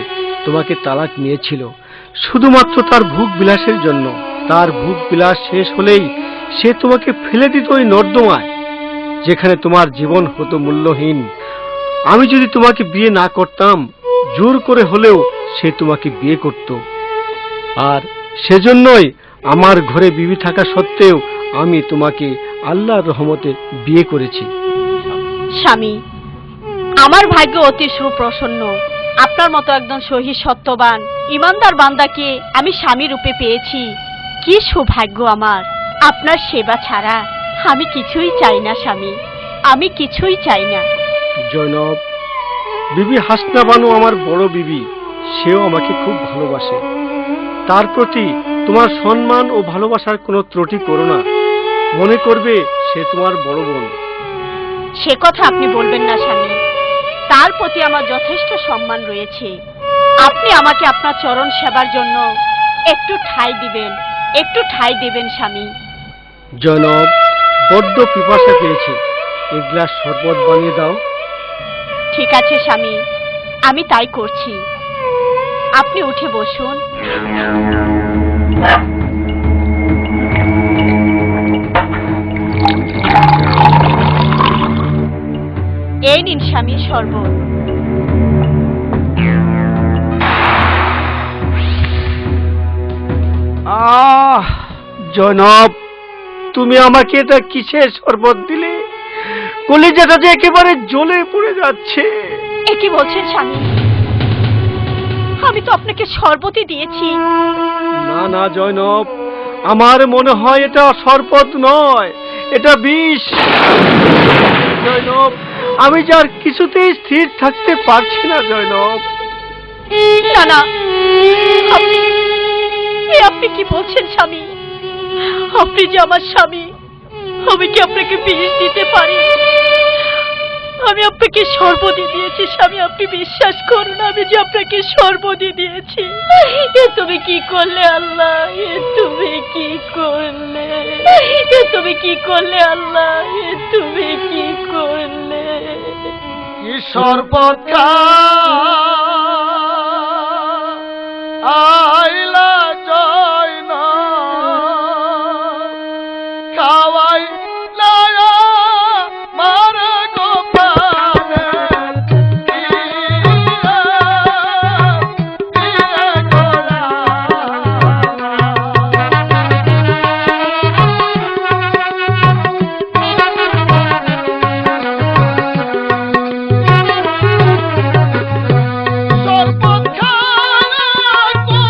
তোমাকে তালাক নিয়েছিল শুধুমাত্র তার ভোগ বিলাসের জন্য। তার ভোগ বিলাস শেষ হলেই সে তোমাকে ফেলে দিত ওই নর্দমায়, যেখানে তোমার জীবন হতো মূল্যহীন। আমি যদি তোমাকে বিয়ে না করতাম, জোর করে হলেও সে তোমাকে বিয়ে করত। আর সেজন্যই আমার ঘরে বিবি থাকা সত্ত্বেও আমি তোমাকে আল্লাহর রহমতে বিয়ে করেছি। স্বামী, আমার ভাগ্য অতি সুপ্রসন্ন। আপনার মতো একজন শহীদ সত্যবান ইমানদার বান্দাকে আমি স্বামী রূপে পেয়েছি। কি সৌভাগ্য আমার! আপনার সেবা ছাড়া আমি কিছুই চাই না স্বামী, আমি কিছুই চাই না। জৈনব, বিবি হাসনা বানু আমার বড় বিবি, সেও আমাকে খুব ভালোবাসে। তার প্রতি তোমার সম্মান ও ভালোবাসার কোনো ত্রুটি করো না। মনে করবে সে তোমার বড় বোন। সে কথা আপনি বলবেন না স্বামী, তার প্রতি আমার যথেষ্ট সম্মান রয়েছে। আপনি আমাকে আপনার চরণ সেবার জন্য একটু ঠাঁই দিবেন, একটু ঠাঁই দেবেন স্বামী। জনাব, বড্ড পিপাসা পেয়েছে, এক গ্লাস শরবত বানিয়ে দাও। ঠিক আছে স্বামী, আমি তাই করছি। আপনি উঠে বসুন। এই নিন স্বামী শরবত। জনাব, তুমি আমাকে এটা কিসের শরবত দিলে? কলিজাটা যে একেবারে জ্বলে পড়ে যাচ্ছে। এ কি বলছেন স্বামী? আমি তো আপনাকে শরবতই দিয়েছি। না না জনাব, আমার মনে হয় এটা শরবত নয়, এটা বিষ। জনাব, আমি যে আর কিছুতেই স্থির থাকতে পারছি না জনাব। না না, আপনি কি বলছেন স্বামী? আপনি যে আমার স্বামী, আমি কি আপনাকে বিষ দিতে পারি? আমি আপনাকে শরবতই দিয়েছি স্বামী, আপনি বিশ্বাস করুন, আমি যে আপনাকে শরবতই দিয়েছি। এ তুমি কি করলে আল্লাহ? এ তুমি কি করলে? এ তুমি কি করলে আল্লাহ? এ তুমি কি করলে? কি শরবত আইলা জয়নাব, খাওয়াই লায়া মার গোপালে, শরবত খাওয়া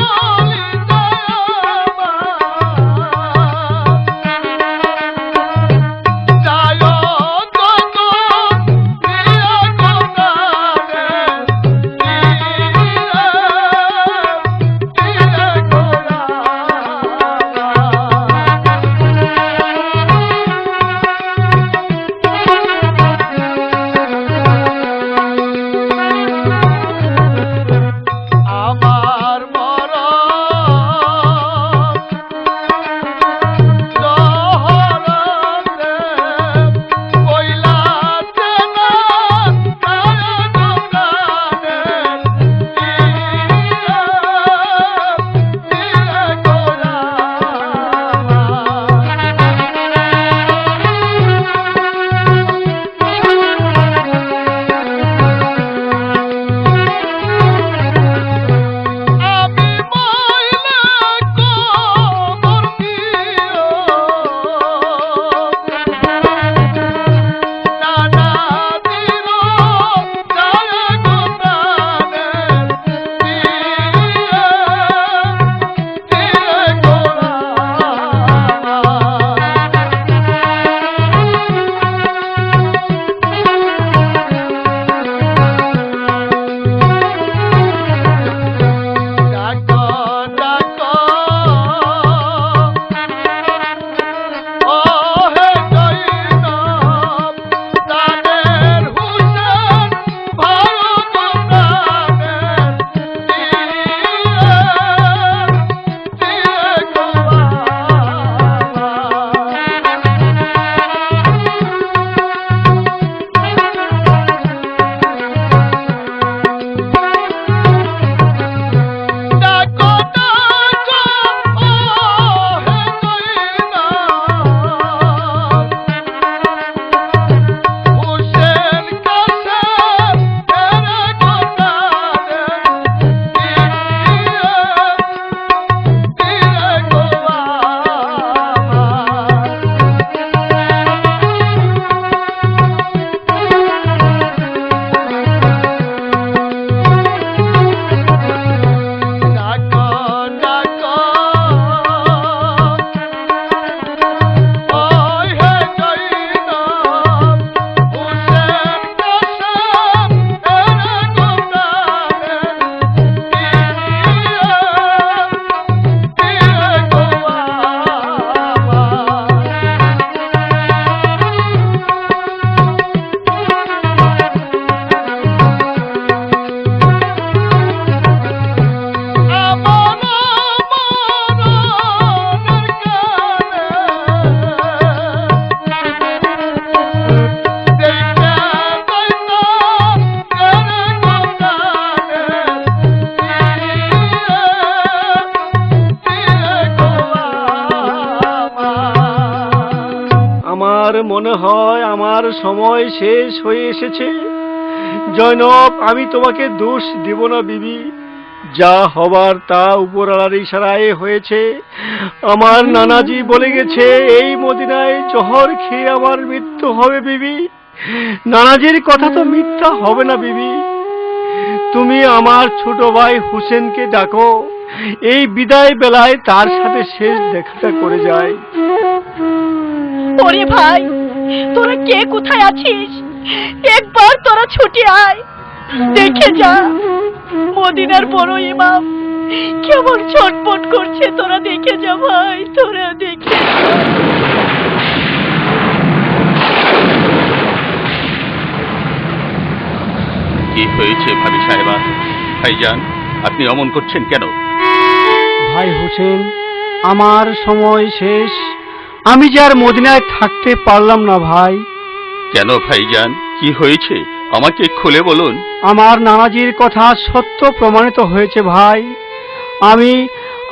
মনে হয় আমার সময় শেষ হয়ে এসেছে। জয়নব, আমি তোমাকে দোষ দিব না বিবি। যা হবার তা উপরওয়ালার ইশারায় হয়েছে। আমার নানাজি বলে গেছে এই মদিনায় জহর খেয়ে আমার মৃত্যু হবে বিবি। নানাজির কথা তো মিথ্যা হবে না বিবি। তুমি আমার ছোট ভাই হোসেনকে ডাকো, এই বিদায় বেলায় তার সাথে শেষ দেখাটা করে যায়। ওরে ভাই, তোরা কে কোথায় আছিস? একবার তোরা ছুটে আয়, দেখে যা মদিনার বড় ইমাম কেমন ছটফট করছে। তোরা দেখে যা ভাই, তোরা দেখে যা। কি হয়েছে ভাবি সাহেবা? ভাইজান, আপনি অমন করছেন কেন? ভাই হোসেন, আমার সময় শেষ। আমি যে আর মদিনায় থাকতে পারলাম না ভাই। কেন ভাইজান, কি হয়েছে? আমাকে খুলে বলুন। আমার নানাজির কথা সত্য প্রমাণিত হয়েছে ভাই।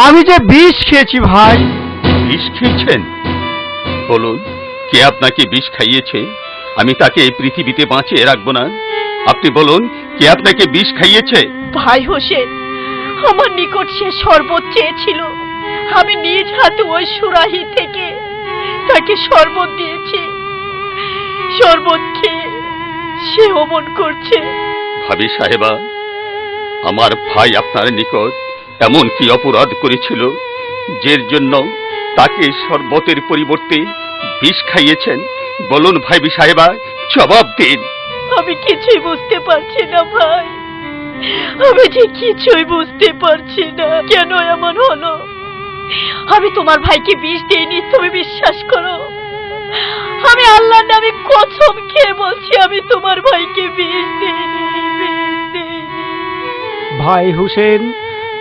আমি যে বিষ খেয়েছি ভাই। বিষ খেয়েছেন? বলুন, কে আপনাকে বিষ খাইয়েছে? আমি তাকে এই পৃথিবীতে বাঁচিয়ে রাখবো না। আপনি বলুন, কে আপনাকে বিষ খাইয়েছে? ভাই হোসেন আমার নিকট সে শরবত চেয়েছিল। আমি নিজ হাতে ওই সুরাহি থেকে তাকে শরবত দিয়েছি। শরবত খেয়ে সে অমন করছে। ভাবি সাহেবা, আমার ভাই আপনার নিকট এমন কি অপরাধ করেছিল যের জন্য তাকে শরবতের পরিবর্তে বিষ খাইয়েছেন? বলুন ভাবি সাহেবা, জবাব দিন। আমি কিছুই বুঝতে পারছি না ভাই, আমি যে কিছুই বুঝতে পারছি না কেন এমন হলো। আমি তোমার ভাইকে বিষ দিইনি, তুমি বিশ্বাস করো। আমি আল্লাহর নামে কসম খেয়ে বলছি, আমি তোমার ভাইকে বিষ দিইনি, বিষ দিইনি। ভাই হোসেন,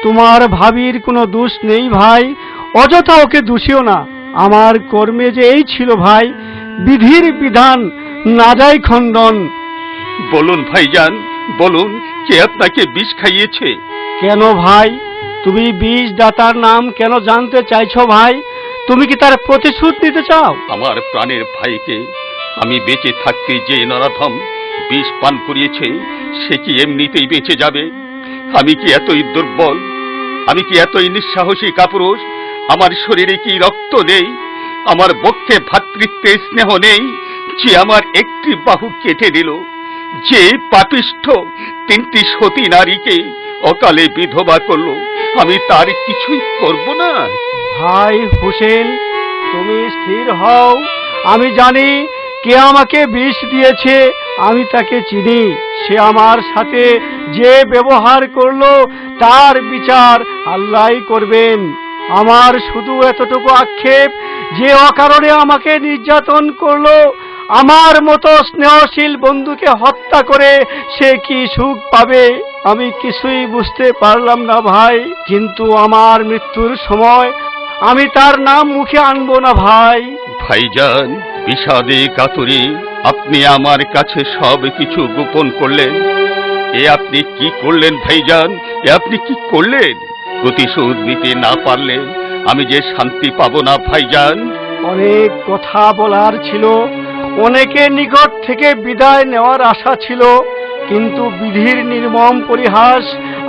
তোমার ভাবির কোনো দোষ নেই ভাই। অযথা ওকে দোষিও না। আমার কর্মে যে এই ছিল ভাই, বিধির বিধান না যায় খণ্ডন। বলুন ভাইজান, বলুন, কে আপনাকে বিষ খাইয়েছে? কেন ভাই, তুমি বিষ দাতার নাম কেন জানতে চাইছো ভাই? তুমি কি তার প্রতিশোধ নিতে চাও? আমার প্রাণের ভাইকে আমি বেঁচে থাকতে যে নরাধম বিষ পান করিয়েছে, সে কি এমনিতেই বেঁচে যাবে? আমি কি এতই দুর্বল? আমি কি এতই নিঃসাহসী কাপুরুষ? আমার শরীরে কি রক্ত নেই? আমার বক্ষে ভ্রাতৃত্বের স্নেহ নেই যে আমার একটি বাহু কেটে দিল? যে পাপিষ্ঠ 3টি সতী নারীকে অকালে বিধবা করলো, আমি তার কিছুই করব না? ভাই হোসেন, তুমি স্থির হও। আমি জানি কে আমাকে বিষ দিয়েছে। আমি তাকে চিনি। সে আমার সাথে যে ব্যবহার করলো তার বিচার আল্লাহই করবেন। আমার শুধু এতটুকু আক্ষেপ, যে অকারণে আমাকে নির্যাতন করলো, আমার মতো স্নেহশীল বন্ধুকে হত্যা করে সে কি সুখ পাবে আমি কিছুই বুঝতে পারলাম না ভাই। কিন্তু আমার মৃত্যুর সময় আমি তার নাম মুখে আনবো না ভাই। ভাইজান, বিষাদে কাতরে আপনি আমার কাছে সব কিছু গোপন করলেন। এ আপনি কি করলেন ভাইজান? এ আপনি কি করলেন? প্রতিশোধ নিতে না পারলে আমি যে শান্তি পাবো না ভাইজান। অনেক কথা বলার ছিল, অনেকের নিকট থেকে বিদায় নেওয়ার আশা ছিল, কিন্তু বিধির নির্মম পরিহাস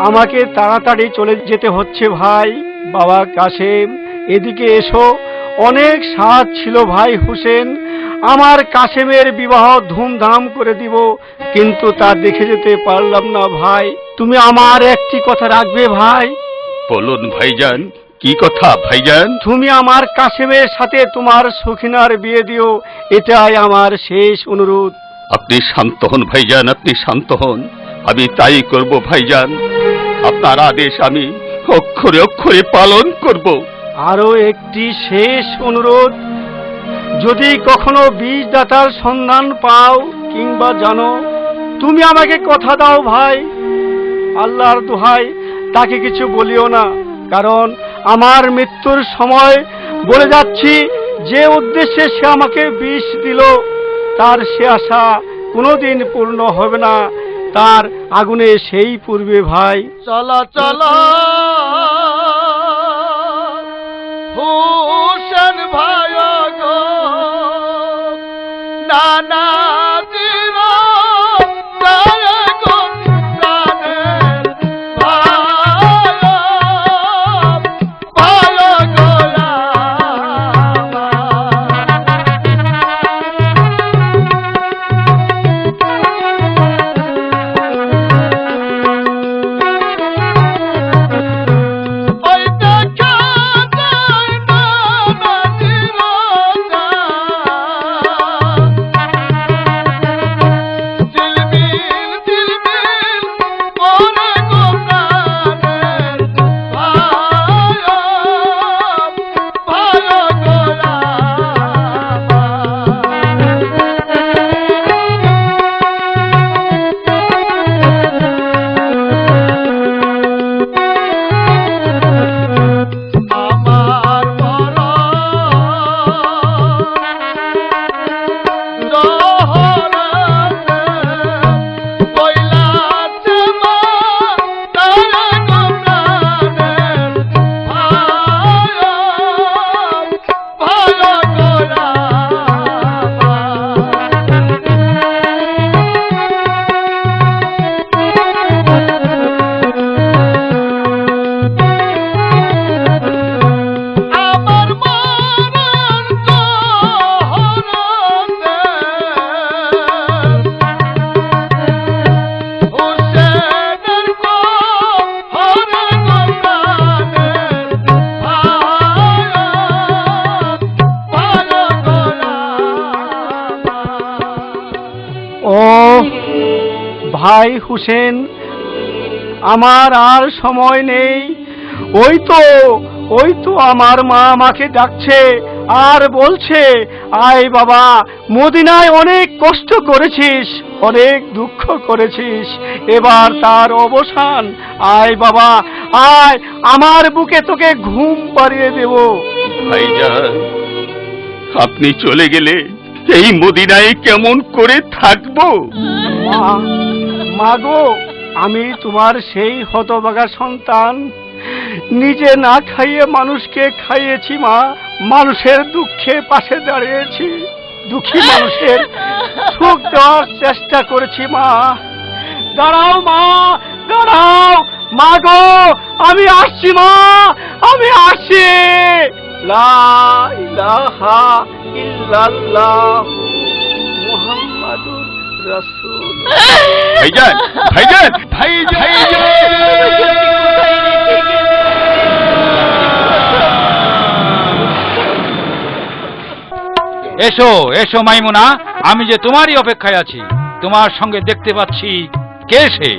আমাকে তাড়াতাড়ি চলে যেতে হচ্ছে ভাই। বাবা কাসেম, এদিকে এসো। অনেক সাধ ছিল ভাই হোসেন, আমার কাসেমের বিবাহ ধুমধাম করে দিব, কিন্তু তা দেখে যেতে পারলাম না ভাই। তুমি আমার একটি কথা রাখবে ভাই? বলুন ভাইজান, কি কথা ভাইজান? তুমি আমার কাসেমের সাথে তোমার সখিনার বিয়ে দিও, এটাই আমার শেষ অনুরোধ। আপনি শান্ত হন ভাইজান, আপনি শান্ত হন। আমি তাই করব ভাইজান। আপনার আদেশ আমি অক্ষরে অক্ষরে পালন করব। আরো একটি শেষ অনুরোধ, যদি কখনো বীজদাতার সন্ধান পাও কিংবা জানো, তুমি আমাকে কথা দাও ভাই। আল্লাহর দোহাই, তাকে কিছু বলিও না, কারণ আমার মৃত্যুর সময় বলে যাচ্ছি, যে উদ্দেশ্যে সে আমাকে বিষ দিল তার সে আশা কোনোদিন পূর্ণ হবে না। তার আগুনে সেই পূর্বে ভাই। চলো চলো হোসেন ভাই গো, জানা দিল জয় গো প্রাণের ভালো ভালো ওই দেখা যায় না দিল ঝিলমিল ঝিলমিল করে গো প্রাণের ভালো ভালো আমার বড় জহরাতে কইলাছে মা তারে গো প্রাণের ভালো ভালো আমার মরণ জহরাতে হুসেনের গো হরে গো প্রাণের ভালো ভালো ও ভাই হুসেন, আমার আর সময় নেই। ওই তো আমার মা আমাকে ডাকছে আর বলছে, আয় বাবা, মদিনায় অনেক কষ্ট করেছিস, অনেক দুঃখ করেছিস, এবার তার অবসান। আয় বাবা, আয়, আমার বুকে তোকে ঘুম পাড়িয়ে দেব। ভাইজান, আপনি চলে গেলে এই মদিনায় কেমন করে থাকবো? মা গো, আমি তোমার সেই হতভাগা সন্তান, নিজে না খাইয়ে মানুষকে খাইয়েছি মা, মানুষের দুঃখে পাশে দাঁড়িয়েছি, দুঃখী মানুষের সুখ দেওয়ার চেষ্টা করেছি মা। দাঁড়াও মা, দাঁড়াও মা গো, আমি আসছি মা, আমি আসছি। লা ইলাহা ইল্লাল্লাহ মুহাম্মাদুর রাসূল। ভাইজান, ভাইজান, ভাইজান। এসো এসো মাইমুনা, আমি যে তোমারই অপেক্ষায় আছি। তোমার সঙ্গে দেখতে পাচ্ছি কে সে?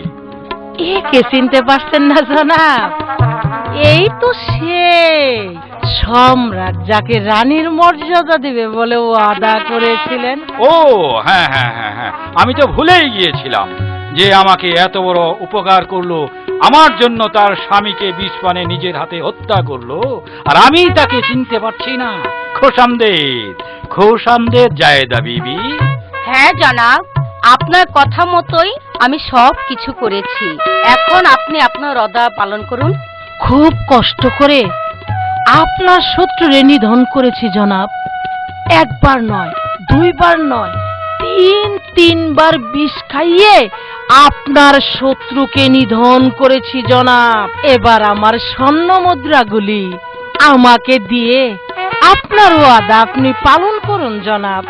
একে চিনতে পারছেন না জনাব? এই তো সে সম্রাট, যাকে রানীর মর্যাদা দিবে বলে ওয়াদা করেছিলেন। ও হ্যাঁ হ্যাঁ হ্যাঁ হ্যাঁ, আমি তো ভুলেই গিয়েছিলাম যে আমাকে এত বড় উপকার করলো, আমার জন্য তার স্বামীকে বিষ পানে নিজের হাতে হত্যা করলো, আর আমি তাকে চিনতে পারছি না। খোশামদেদ জায়েদা বিবি। হ্যাঁ জনাব, আপনার কথা মতোই আমি সব কিছু করেছি। এখন আপনি আপনার ওয়াদা পালন করুন। খুব কষ্ট করে আপনার শত্রুরে নিধন করেছি জনাব। একবার নয়, দুইবার নয়, তিনবার বিষ খাইয়ে আপনার শত্রুকে নিধন করেছি জনাব। এবার আমার স্বর্ণ মুদ্রাগুলি আমাকে দিয়ে আপনার ওয়াদা আপনি পালন করুন জনাব।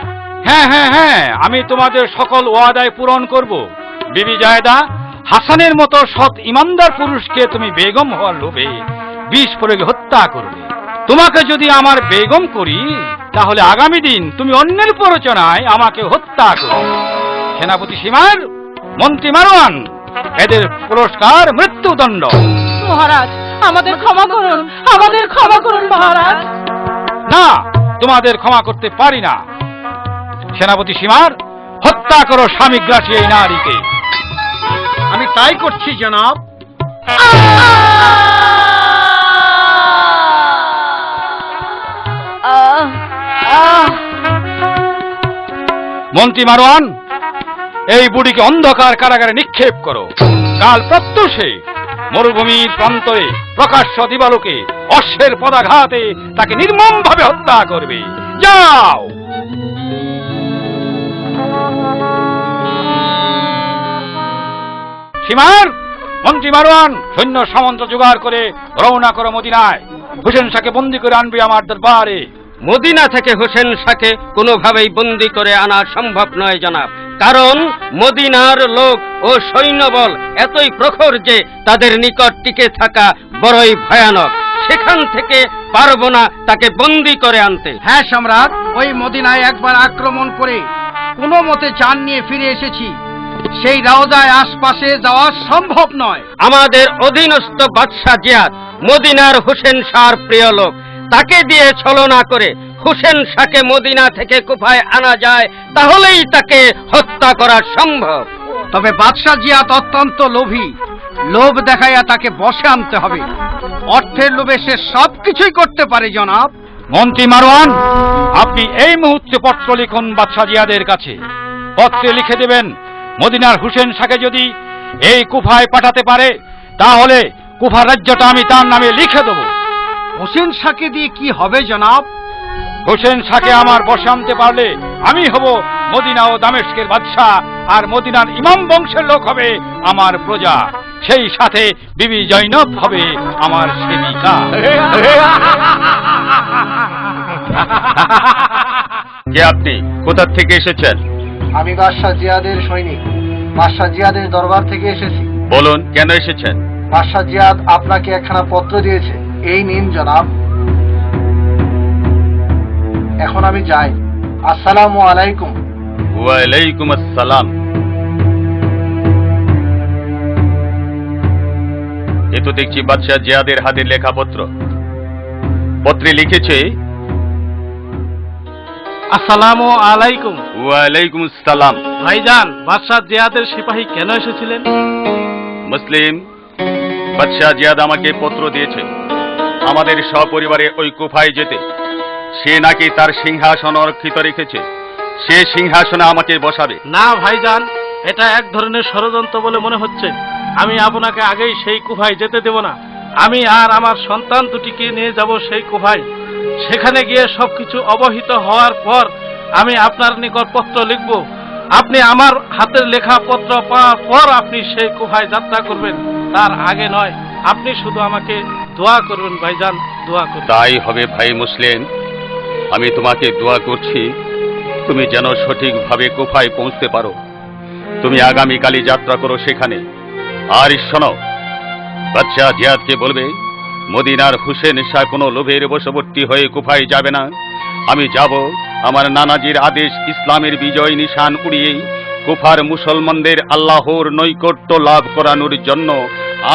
হ্যাঁ হ্যাঁ হ্যাঁ, আমি তোমাদের সকল ওয়াদায় পূরণ করব। বিবি জায়েদা, হাসানের মতো সৎ ইমানদার পুরুষকে তুমি বেগম হওয়ার লোভে বিষ প্রয়োগে হত্যা করবে। তোমাকে যদি আমার বেগম করি, তাহলে আগামী দিন তুমি অন্যের প্ররোচনায় আমাকে হত্যা করবে। সেনাপতি সীমার, মন্ত্রী মারওয়ান, এদের পুরস্কার মৃত্যুদণ্ড। মহারাজ, আমাদের ক্ষমা করুন, আমাদের ক্ষমা করুন মহারাজ। না, তোমাদের ক্ষমা করতে পারি না। সেনাপতি সীমার, হত্যা করো স্বামীগ্রাসী এই নারীকে। আমি তাই করছি জনাব। মন্ত্রী মারওয়ান, এই বুড়িকে অন্ধকার কারাগারে নিক্ষেপ করো। কাল প্রত্যুষে মরুভূমির প্রান্তরে প্রকাশ্য দিবালোকে অশ্বের পদাঘাতে তাকে নির্মমভাবে হত্যা করবে। যাও। সীমার মন্ত্রী মারওয়ান, সৈন্য সামন্ত জোগাড় করে রওনা করো মদিনায়। হুসেন শাহকে বন্দী করে আনবে আমার দরবারে। মদিনা থেকে হোসেন শাহকে কোনোভাবেই বন্দী করে আনা সম্ভব নয় জনাব, কারণ মদিনার লোক ও সৈন্যবল এতই প্রখর যে তাদের নিকট টিকে থাকা বড়ই ভয়ানক। সেখান থেকে পারবো না তাকে বন্দী করে আনতে। হ্যাঁ সম্রাট, ওই মদিনায় একবার আক্রমণ করে কোনো মতে জান নিয়ে ফিরে এসেছি। সেই রাওজায় আশপাশে যাওয়া সম্ভব নয়। আমাদের অধীনস্থ বাদশাহ জিয়াদ মদিনার হোসেন শাহর প্রিয় লোক, তাকে দিয়ে ছলনা করে হোসেন শাহকে মদিনা থেকে কুফায় আনা যায়, তাহলেই তাকে হত্যা করা সম্ভব। তবে বাদশাহ জিয়াদ অত্যন্ত লোভী, লোভ দেখাইয়া তাকে বশে আনতে হবে। অর্থের লোভে সে সবকিছুই করতে পারে জনাব। মন্ত্রী মারওয়ান, আপনি এই মুহূর্তে পত্র লিখুন বাদশাহ জিয়াদের কাছে। পত্রে লিখে দেবেন, মদিনার হুসেন শাহকে যদি এই কুফায় পাঠাতে পারে তাহলে কুফা রাজ্যটা আমি তার নামে লিখে দেব। হোসেন শাহকে দিয়ে কি হবে জনাব? হোসেন শাহকে আমার বশে আনতে পারলে আমি হব মদিনা ও দামেস্কের বাদশাহ, আর মদিনার ইমাম বংশের লোক হবে আমার প্রজা। সেই সাথে বিবি জৈনব হবে আমার সেবিকা। কে আপনি? কোথা থেকে এসেছেন? আমি বাদশাহ জিয়াদের সৈনিক, বাদশাহ জিয়াদের দরবার থেকে এসেছি। বলুন, কেন এসেছেন? বাদশাহ জিয়াদ আপনাকে একখানা পত্র দিয়েছে, এই নিন জনাব। এখন আমি যাই। আসসালামু আলাইকুম। ওয়ালাইকুম আসসালাম। এ তো দেখছি বাদশাহ জিয়াদের হাতের লেখা পত্র। পত্রে লিখেছে, আসসালামু আলাইকুম। ওয়ালাইকুম আসসালাম। ভাইজান, বাদশাহ জিয়াদের সিপাহী কেন এসেছিলেন? মুসলিম, বাদশাহ জিয়াদ আমাকে পত্র দিয়েছে আমাদের সপরিবারে ওই কুফায় যেতে। সে নাকি তার সিংহাসন অরক্ষিত রেখেছে, সে সিংহাসনে আমাকে বসাবে। না ভাইজান, এটা এক ধরনের ষড়যন্ত্র বলে মনে হচ্ছে। আমি আপনাকে আগেই সেই কুফায় যেতে দেব না। আমি আর আমার সন্তান দুটিকে নিয়ে যাব সেই কুফায়। সেখানে গিয়ে সবকিছু অবহিত হওয়ার পর আমি আপনার নিকট পত্র লিখব। আপনি আমার হাতের লেখা পত্র পাওয়ার পর আপনি সেই কুফায় যাত্রা করবেন, তার আগে নয়। আপনি শুধু আমাকে দোয়া করবেন ভাইজান, দোয়া করবেন। তাই হবে ভাই মুসলিম, আমি তোমাকে দোয়া করছি তুমি যেন সঠিকভাবে কুফায় পৌঁছতে পারো। তুমি আগামীকালই যাত্রা করো সেখানে। আর শোনো, বাদশাহ জিয়াদকে বলবে মদিনার হুসেন শাহ কোনো লোভের বশবর্তী হয়ে কুফায় যাবে না। আমি যাব আমার নানাজির আদেশ ইসলামের বিজয় নিশান উড়িয়ে কুফার মুসলমানদের আল্লাহর নৈকট্য লাভ করানোর জন্য,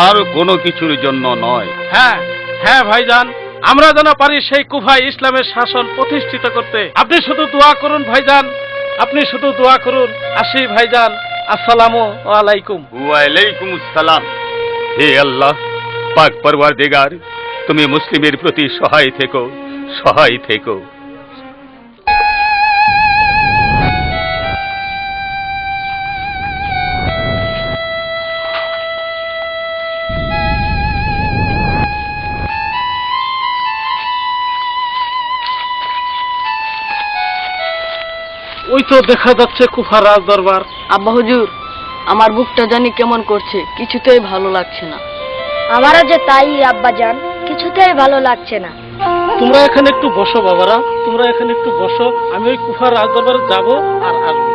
আর কোনো কিছুর জন্য নয়। হ্যাঁ হ্যাঁ ভাইজান, আমরা যেন পারি সেই কুফায় ইসলামের শাসন প্রতিষ্ঠিত করতে। আপনি শুধু দোয়া করুন ভাইজান, আপনি শুধু দোয়া করুন। আসি ভাইজান, আসসালামু আলাইকুম। ওয়ালাইকুম আসসালাম। হে আল্লাহ পাক পরওয়ারদিগার, তুমি মুসলিমের প্রতি সহায় থেকো, সহায় থেকো। ওই তো দেখা যাচ্ছে কুফার রাজ দরবার। আব্বা হুজুর, আমার বুকটা জানি কেমন করছে, কিছুতেই ভালো লাগছে না। আমারও যে তাই আব্বাজান, কিছুতেই ভালো লাগছে না। তোমরা এখানে একটু বসো বাবারা, তোমরা এখানে একটু বসো। আমি ওই কুফার রাজ দরবারে যাবো আর আসবো।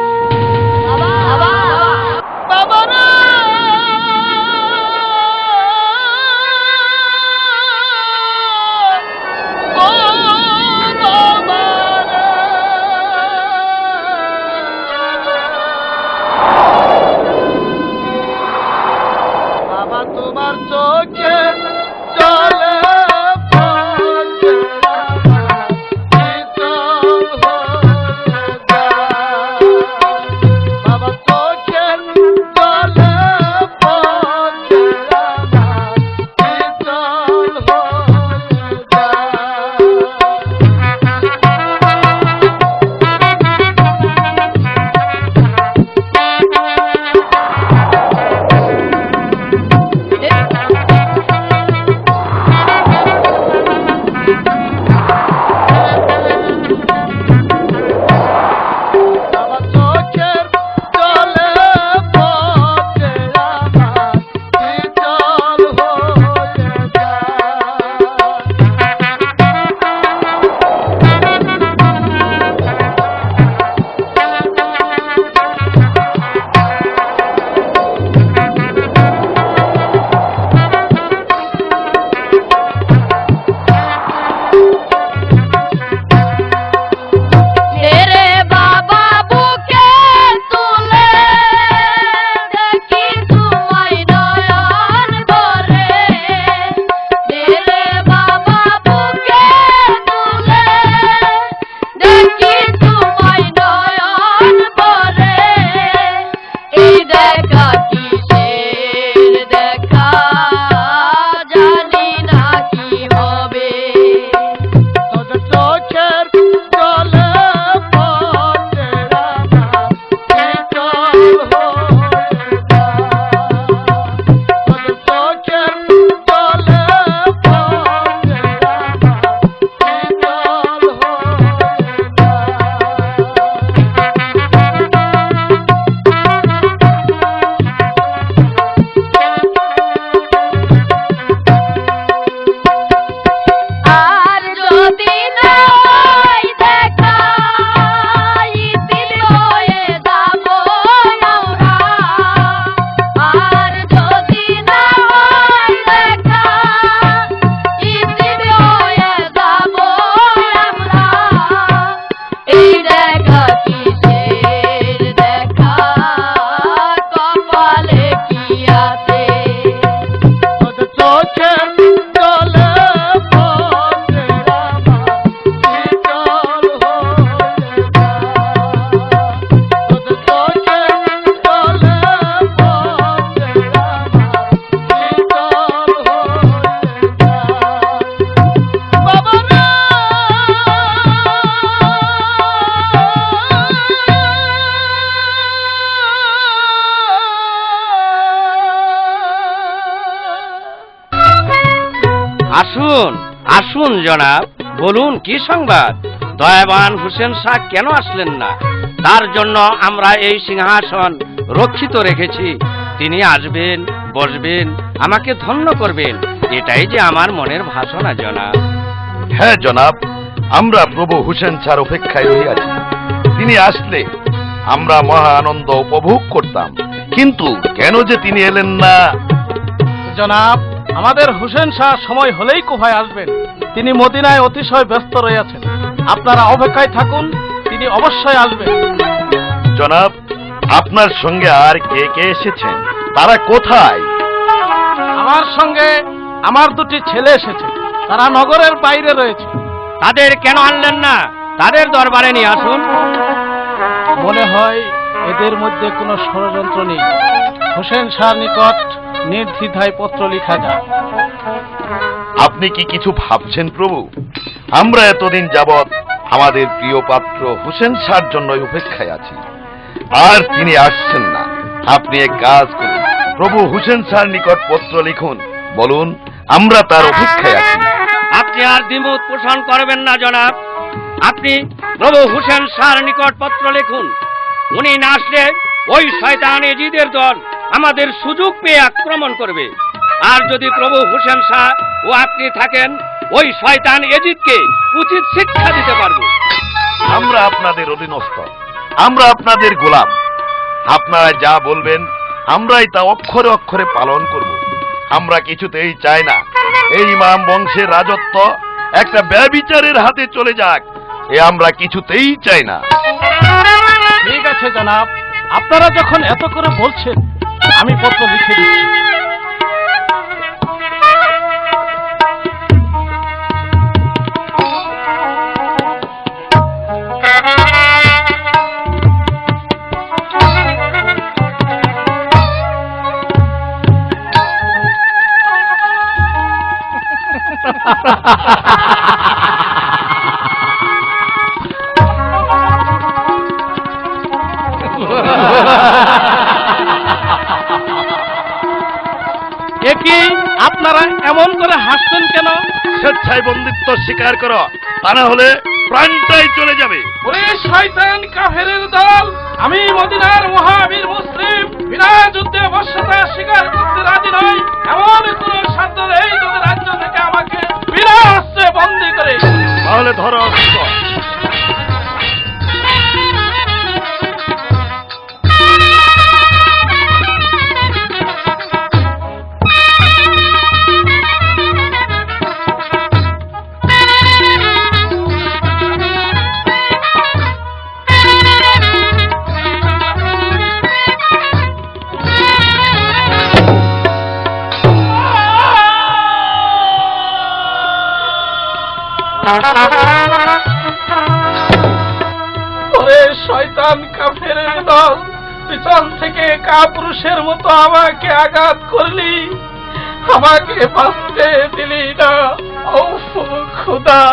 বাবা তোমার চোখে চলে পড়ছে আমার, শীতল হয়ে যায়। দেখা কিসের দেখা জানি না কি হবে তোদের চোখের জলে পথের আমার শীতল হয়ে যায়। তোদের চোখের জলে পথের আমার শীতল আর যদি নাই দেখা ইতির হয়ে যাব আমরা আর যদি নাই দেখা ইতির হয়ে যাব আমরা এই দেখা কিসের দেখা কপালে কি আছে তোদের চোখের জলে পথের আমার শীতল হয়ে যায়। তোদের চোখের জলে পথের আমার শীতল হয়ে যায়। বাবা রে! আসুন আসুন জনাব, বলুন কি সংবাদ? দয়াবান হোসেন শাহ কেন আসলেন না? তার জন্য আমরা এই সিংহাসন রক্ষিত রেখেছি। তিনি আসবেন, বসবেন, আমাকে ধন্য করবেন, এটাই যে আমার মনের বাসনা জনাব। হ্যাঁ জনাব, আমরা প্রভু হুসেন স্যার অপেক্ষায় রহিয়াছি। তিনি আসলে আমরা মহা আনন্দ উপভোগ করতাম, কিন্তু কেন যে তিনি এলেন না? জনাব, আমাদের হুসেন শাহ সময় হলেই কুফায় আসবেন। তিনি মদিনায় অতিশয় ব্যস্ত রয়েছেন। আপনারা অপেক্ষায় থাকুন, তিনি অবশ্যই আসবেন। জনাব, আপনার সঙ্গে আর কে কে এসেছেন? তারা কোথায়? আমার সঙ্গে আমার দুটি ছেলে এসেছে, তারা নগরের বাইরে রয়েছে। তাদের কেন আনলেন না? তাদের দরবারে নিয়ে আসুন। মনে হয় এদের মধ্যে কোনো ষড়যন্ত্র নেই। হোসেন শাহর নিকট নির্দ্বিধায় পত্র লেখা যায়। আপনি কি কিছু ভাবছেন প্রভু? আমরা এতদিন যাবৎ আমাদের প্রিয় পাত্র হুসেন শাহর জন্য অপেক্ষায় আছি, আর তিনি আসছেন না। আপনি এক কাজ করুন, প্রভু হুসেন শাহর নিকট পত্র লিখুন, বলুন আমরা তার অপেক্ষায় আছি। আপনি আর দ্বিমত পোষণ করবেন না জনাব। আপনি প্রভু হুসেন শাহর নিকট পত্র লিখুন। উনি না আসলে ওই শয়তান এজিদের দল আমাদের সুযোগ পেয়ে আক্রমণ করবে। আর যদি প্রভু হুসেন শাহ ও আপনি থাকেন, ওই শয়তান এজিদকে উচিত শিক্ষা দিতে পারবো। আমরা আপনাদের অধীনস্থ, আমরা আপনাদের গোলাম। আপনারা যা বলবেন আমরাই তা অক্ষরে অক্ষরে পালন করব। আমরা কিছুতেই চাই না এই ইমাম বংশের রাজত্ব একটা ব্যভিচারের হাতে চলে যাক, এ আমরা কিছুতেই চাই না। ঠিক আছে জনাব, আপনারা যখন এত করে বলছেন, আমি পত্র লিখে দিচ্ছি। কি আপনারা এমন করে হাসছেন কেন? স্বেচ্ছায় বন্দিত্ব স্বীকার করো, তা না হলে প্রাণটাই চলে যাবে। ওরে শয়তান কাফেরের দল, আমি মদিনার মহাবীর মুসলিম বিনা যুদ্ধে বর্ষতা স্বীকার করতে রাজি নই। এমন কোন সাধ্য নেই তোদের রাজ্য থেকে আমাকে বিনা অস্ত্রে বন্দী করে। তাহলে ধরো অস্ত্র। ওরে শয়তান কাফেরের দল, পিছন থেকে কাপুরুষের মতো আমাকে আঘাত করলি, আমাকে বাঁচতে দিলি না। উফ খোদা,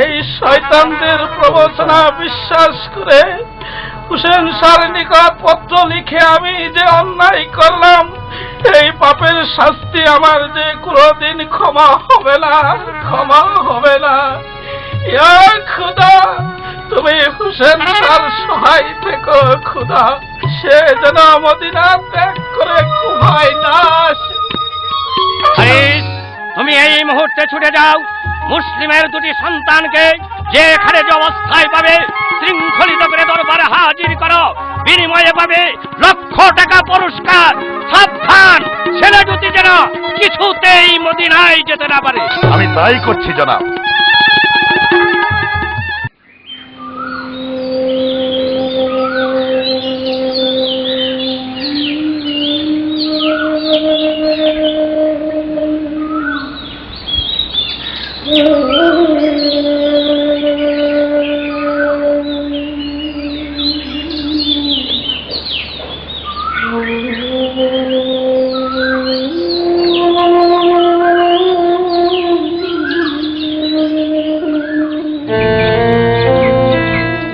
এই শয়তানদের প্রবচনা বিশ্বাস করে হুসেন শাহর নিকট পত্র লিখে আমি যে অন্যায় করলাম, এই পাপের শাস্তি আমার যে কোনোদিন ক্ষমা হবে না, ক্ষমা হবে না। ইয়া খোদা, তুমি হুসেন শাহর সহায় থেকো খোদা, সে যেন মদিনা ত্যাগ করে কুফায় না আসে। হারিস, তুমি এই মুহূর্তে ছুটে যাও, মুসলিমের দুটি সন্তানকে যেখানে যে অবস্থায় পাবে শৃঙ্খলিত করে দরবারে হাজির করো, বিনিময়ে পাবে $1,00,000 পুরস্কার। সাবধান, ছেলে দুটি যেন কিছুতেই মদিনায় যেতে না পারে। আমি তাই করছি জনাব।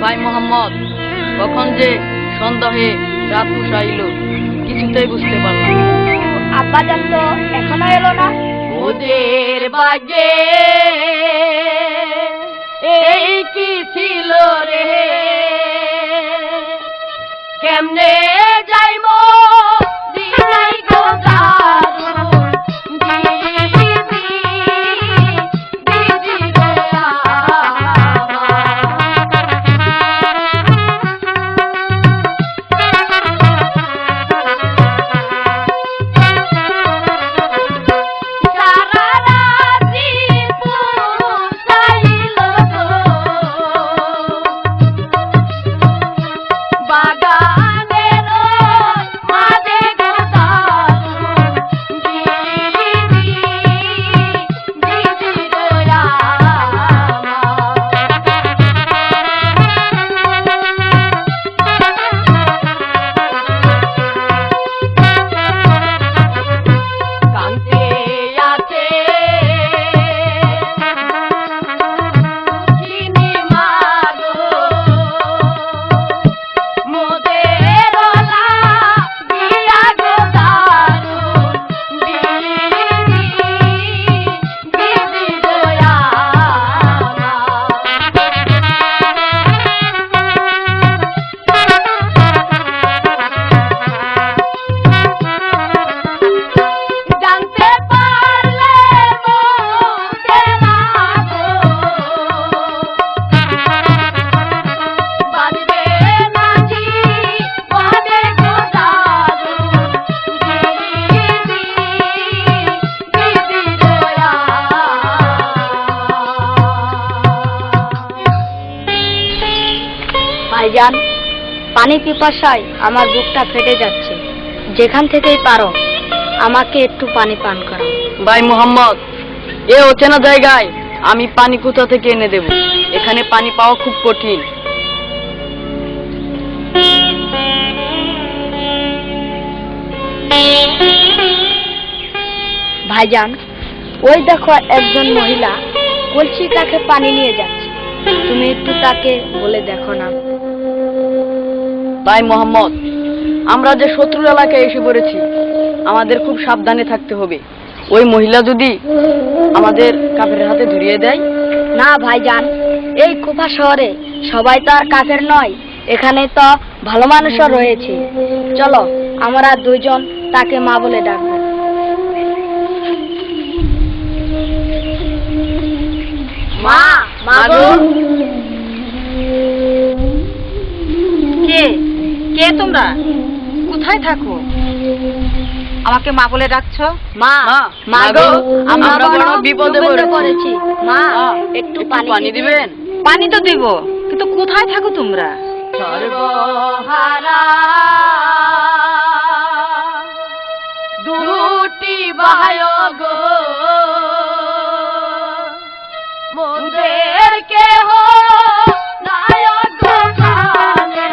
ভাই মোহাম্মদ, কখন যে সন্ধ্যা হয়ে রাত পুষাইল কিছুতেই বুঝতে পারলাম। আব্বাজান তো এখনো এলো না। ওদের বাগে এই কি ছিল রে, কেমনে যাইব দিনাই গো দারুন, দিদি দিদি গো সারা রাতি পুষাইল গো বাগানের মাঝে গো দারুন, দিদি দিদি গো কান্তে আছে চিনি মাগো মোদের লাগিয়া গো দারুন, দিদি দিদি গো জানতে পারলে মোদের লাগো বাজবে নাচি বাজে গো দারুন, দিদি দিদি গো ভাইজান, পানি পিপাসায় আমার বুকটা ফেটে যাচ্ছে, যেখান থেকেই পারো আমাকে একটু পানি পান করাও। ভাই মোহাম্মদ, এ অচেনা জায়গায় আমি পানি কোথা থেকে এনে দেব? এখানে পানি পাওয়া খুব কঠিন। ভাইজান, ওই দেখো একজন মহিলা কলসি কাছে পানি নিয়ে যাচ্ছে, তুমি একটু তাকে বলে দেখো না। ভাই মোহাম্মদ, আমরা যে শত্রু এলাকায় এসে পড়েছি, আমাদের খুব সাবধানে থাকতে হবে। ওই মহিলা যদি আমাদের কাফেরের হাতে ধরিয়ে দেয়। না ভাইজান, এই কুফা শহরে সবাই তো আর কাফের নয়, এখানে তো ভালো মানুষও রয়েছে। চলো আমরা দুইজন তাকে মা বলে ডাকবো। মা, মা গো। কে কে তোমরা? কোথায় থাকো? আমাকে মা বলে ডাকছো? মা, মা, মা গো, আমরা আমরা বড় বড় বিপদে বিপদে পড়েছি। পড়েছি। মা, একটু একটু পানি দিবেন? পানি তো দিব, কিন্তু কোথায় থাকো তোমরা? সর্বহারা দুটি ভাই গো, মোদের কেহ নাই গো জানে।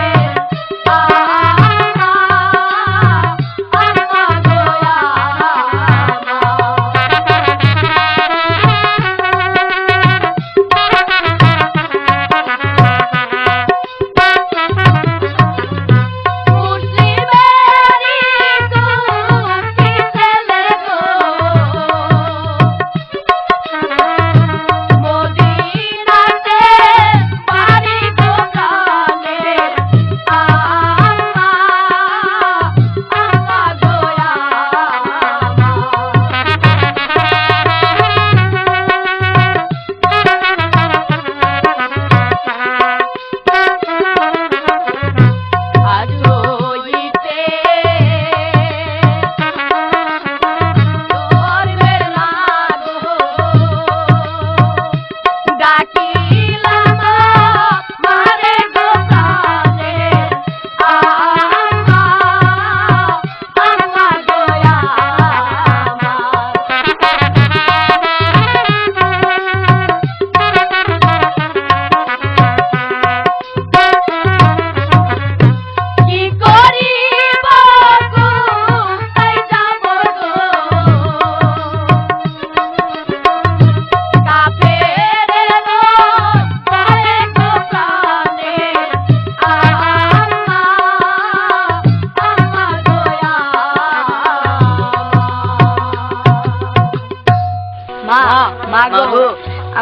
মাগো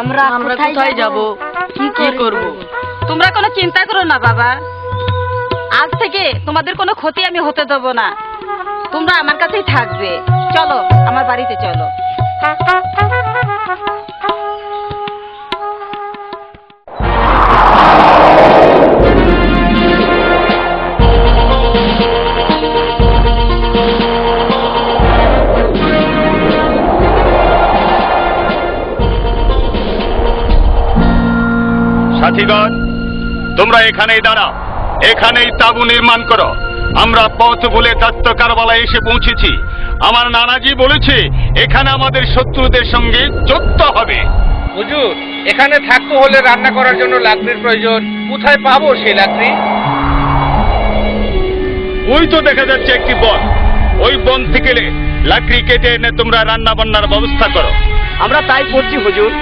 আমরা কোথায় যাব কি করব? তোমরা কোনো চিন্তা করো না বাবা, আজ থেকে তোমাদের কোনো ক্ষতি আমি হতে দেবো না। তোমরা আমার কাছেই থাকবে। চলো আমার বাড়িতে চলো। সাথীগণ, তোমরা এখানেই দাঁড়াও, এখানেই তাঁবু নির্মাণ করো। আমরা পথ ভুলে দত্ত কারবালায় এসে পৌঁছেছি। আমার নানাজি বলেছে এখানে আমাদের শত্রুদের সঙ্গে যুদ্ধ হবে। হুজুর, এখানে থাকতে হলে রান্না করার জন্য লাকড়ির প্রয়োজন। কোথায় পাবো সেই লাকড়ি? ওই তো দেখা যাচ্ছে একটি বন, ওই বন থেকে লাকড়ি কেটে এনে তোমরা রান্না বান্নার ব্যবস্থা করো। আমরা তাই করছি হুজুর।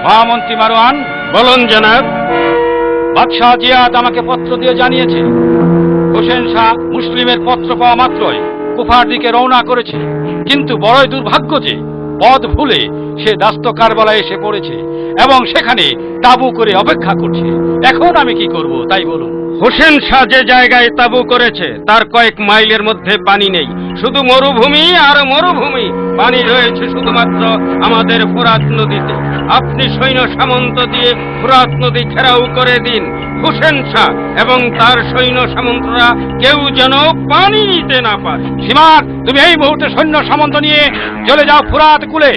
মহামন্ত্রী মারওয়ান, বলুন জনাব। বাদশাহ জিয়াদ আমাকে পত্র দিয়ে জানিয়েছে হোসেন শাহ মুসলিমের পত্র পাওয়া মাত্রই কুফার দিকে রওনা করেছে, কিন্তু বড়ই দুর্ভাগ্য যে পথ ভুলে সে দাস্ত কারবালায় এসে পড়েছে এবং সেখানে তাঁবু করে অপেক্ষা করছে। এখন আমি কি করব তাই বলুন। হোসেন শাহ যে জায়গায় তাঁবু করেছে তার কয়েক মাইলের মধ্যে পানি নেই, শুধু মরুভূমি আর মরুভূমি। পানি রয়েছে শুধুমাত্র আমাদের ফোরাত নদীতে। আপনি সৈন্য সামন্ত দিয়ে ফোরাত নদী ঘেরাও করে দিন। হোসেন শাহ এবং তার সৈন্য সামন্তরা কেউ যেন পানি নিতে না পারে। সীমার, তুমি এই মুহূর্তে সৈন্য সামন্ত নিয়ে চলে যাও ফুরাত কূলে,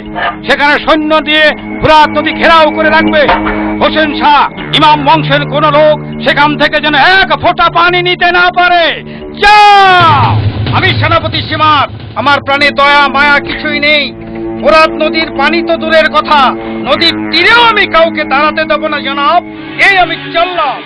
সেখানে সৈন্য দিয়ে ফুরাত নদী ঘেরাও করে রাখবে। হোসেন শাহ ইমাম বংশের কোন লোক সেখান থেকে যেন এক ফোঁটা পানি নিতে না পারে। যাও। আমি সেনাপতি সীমার, আমার প্রাণে দয়া মায়া কিছুই নেই। ফোরাত নদীর পানি তো দূরের কথা, নদীর তীরেও আমি কাউকে দাঁড়াতে দেব না জনাব। এই আমি চললাম।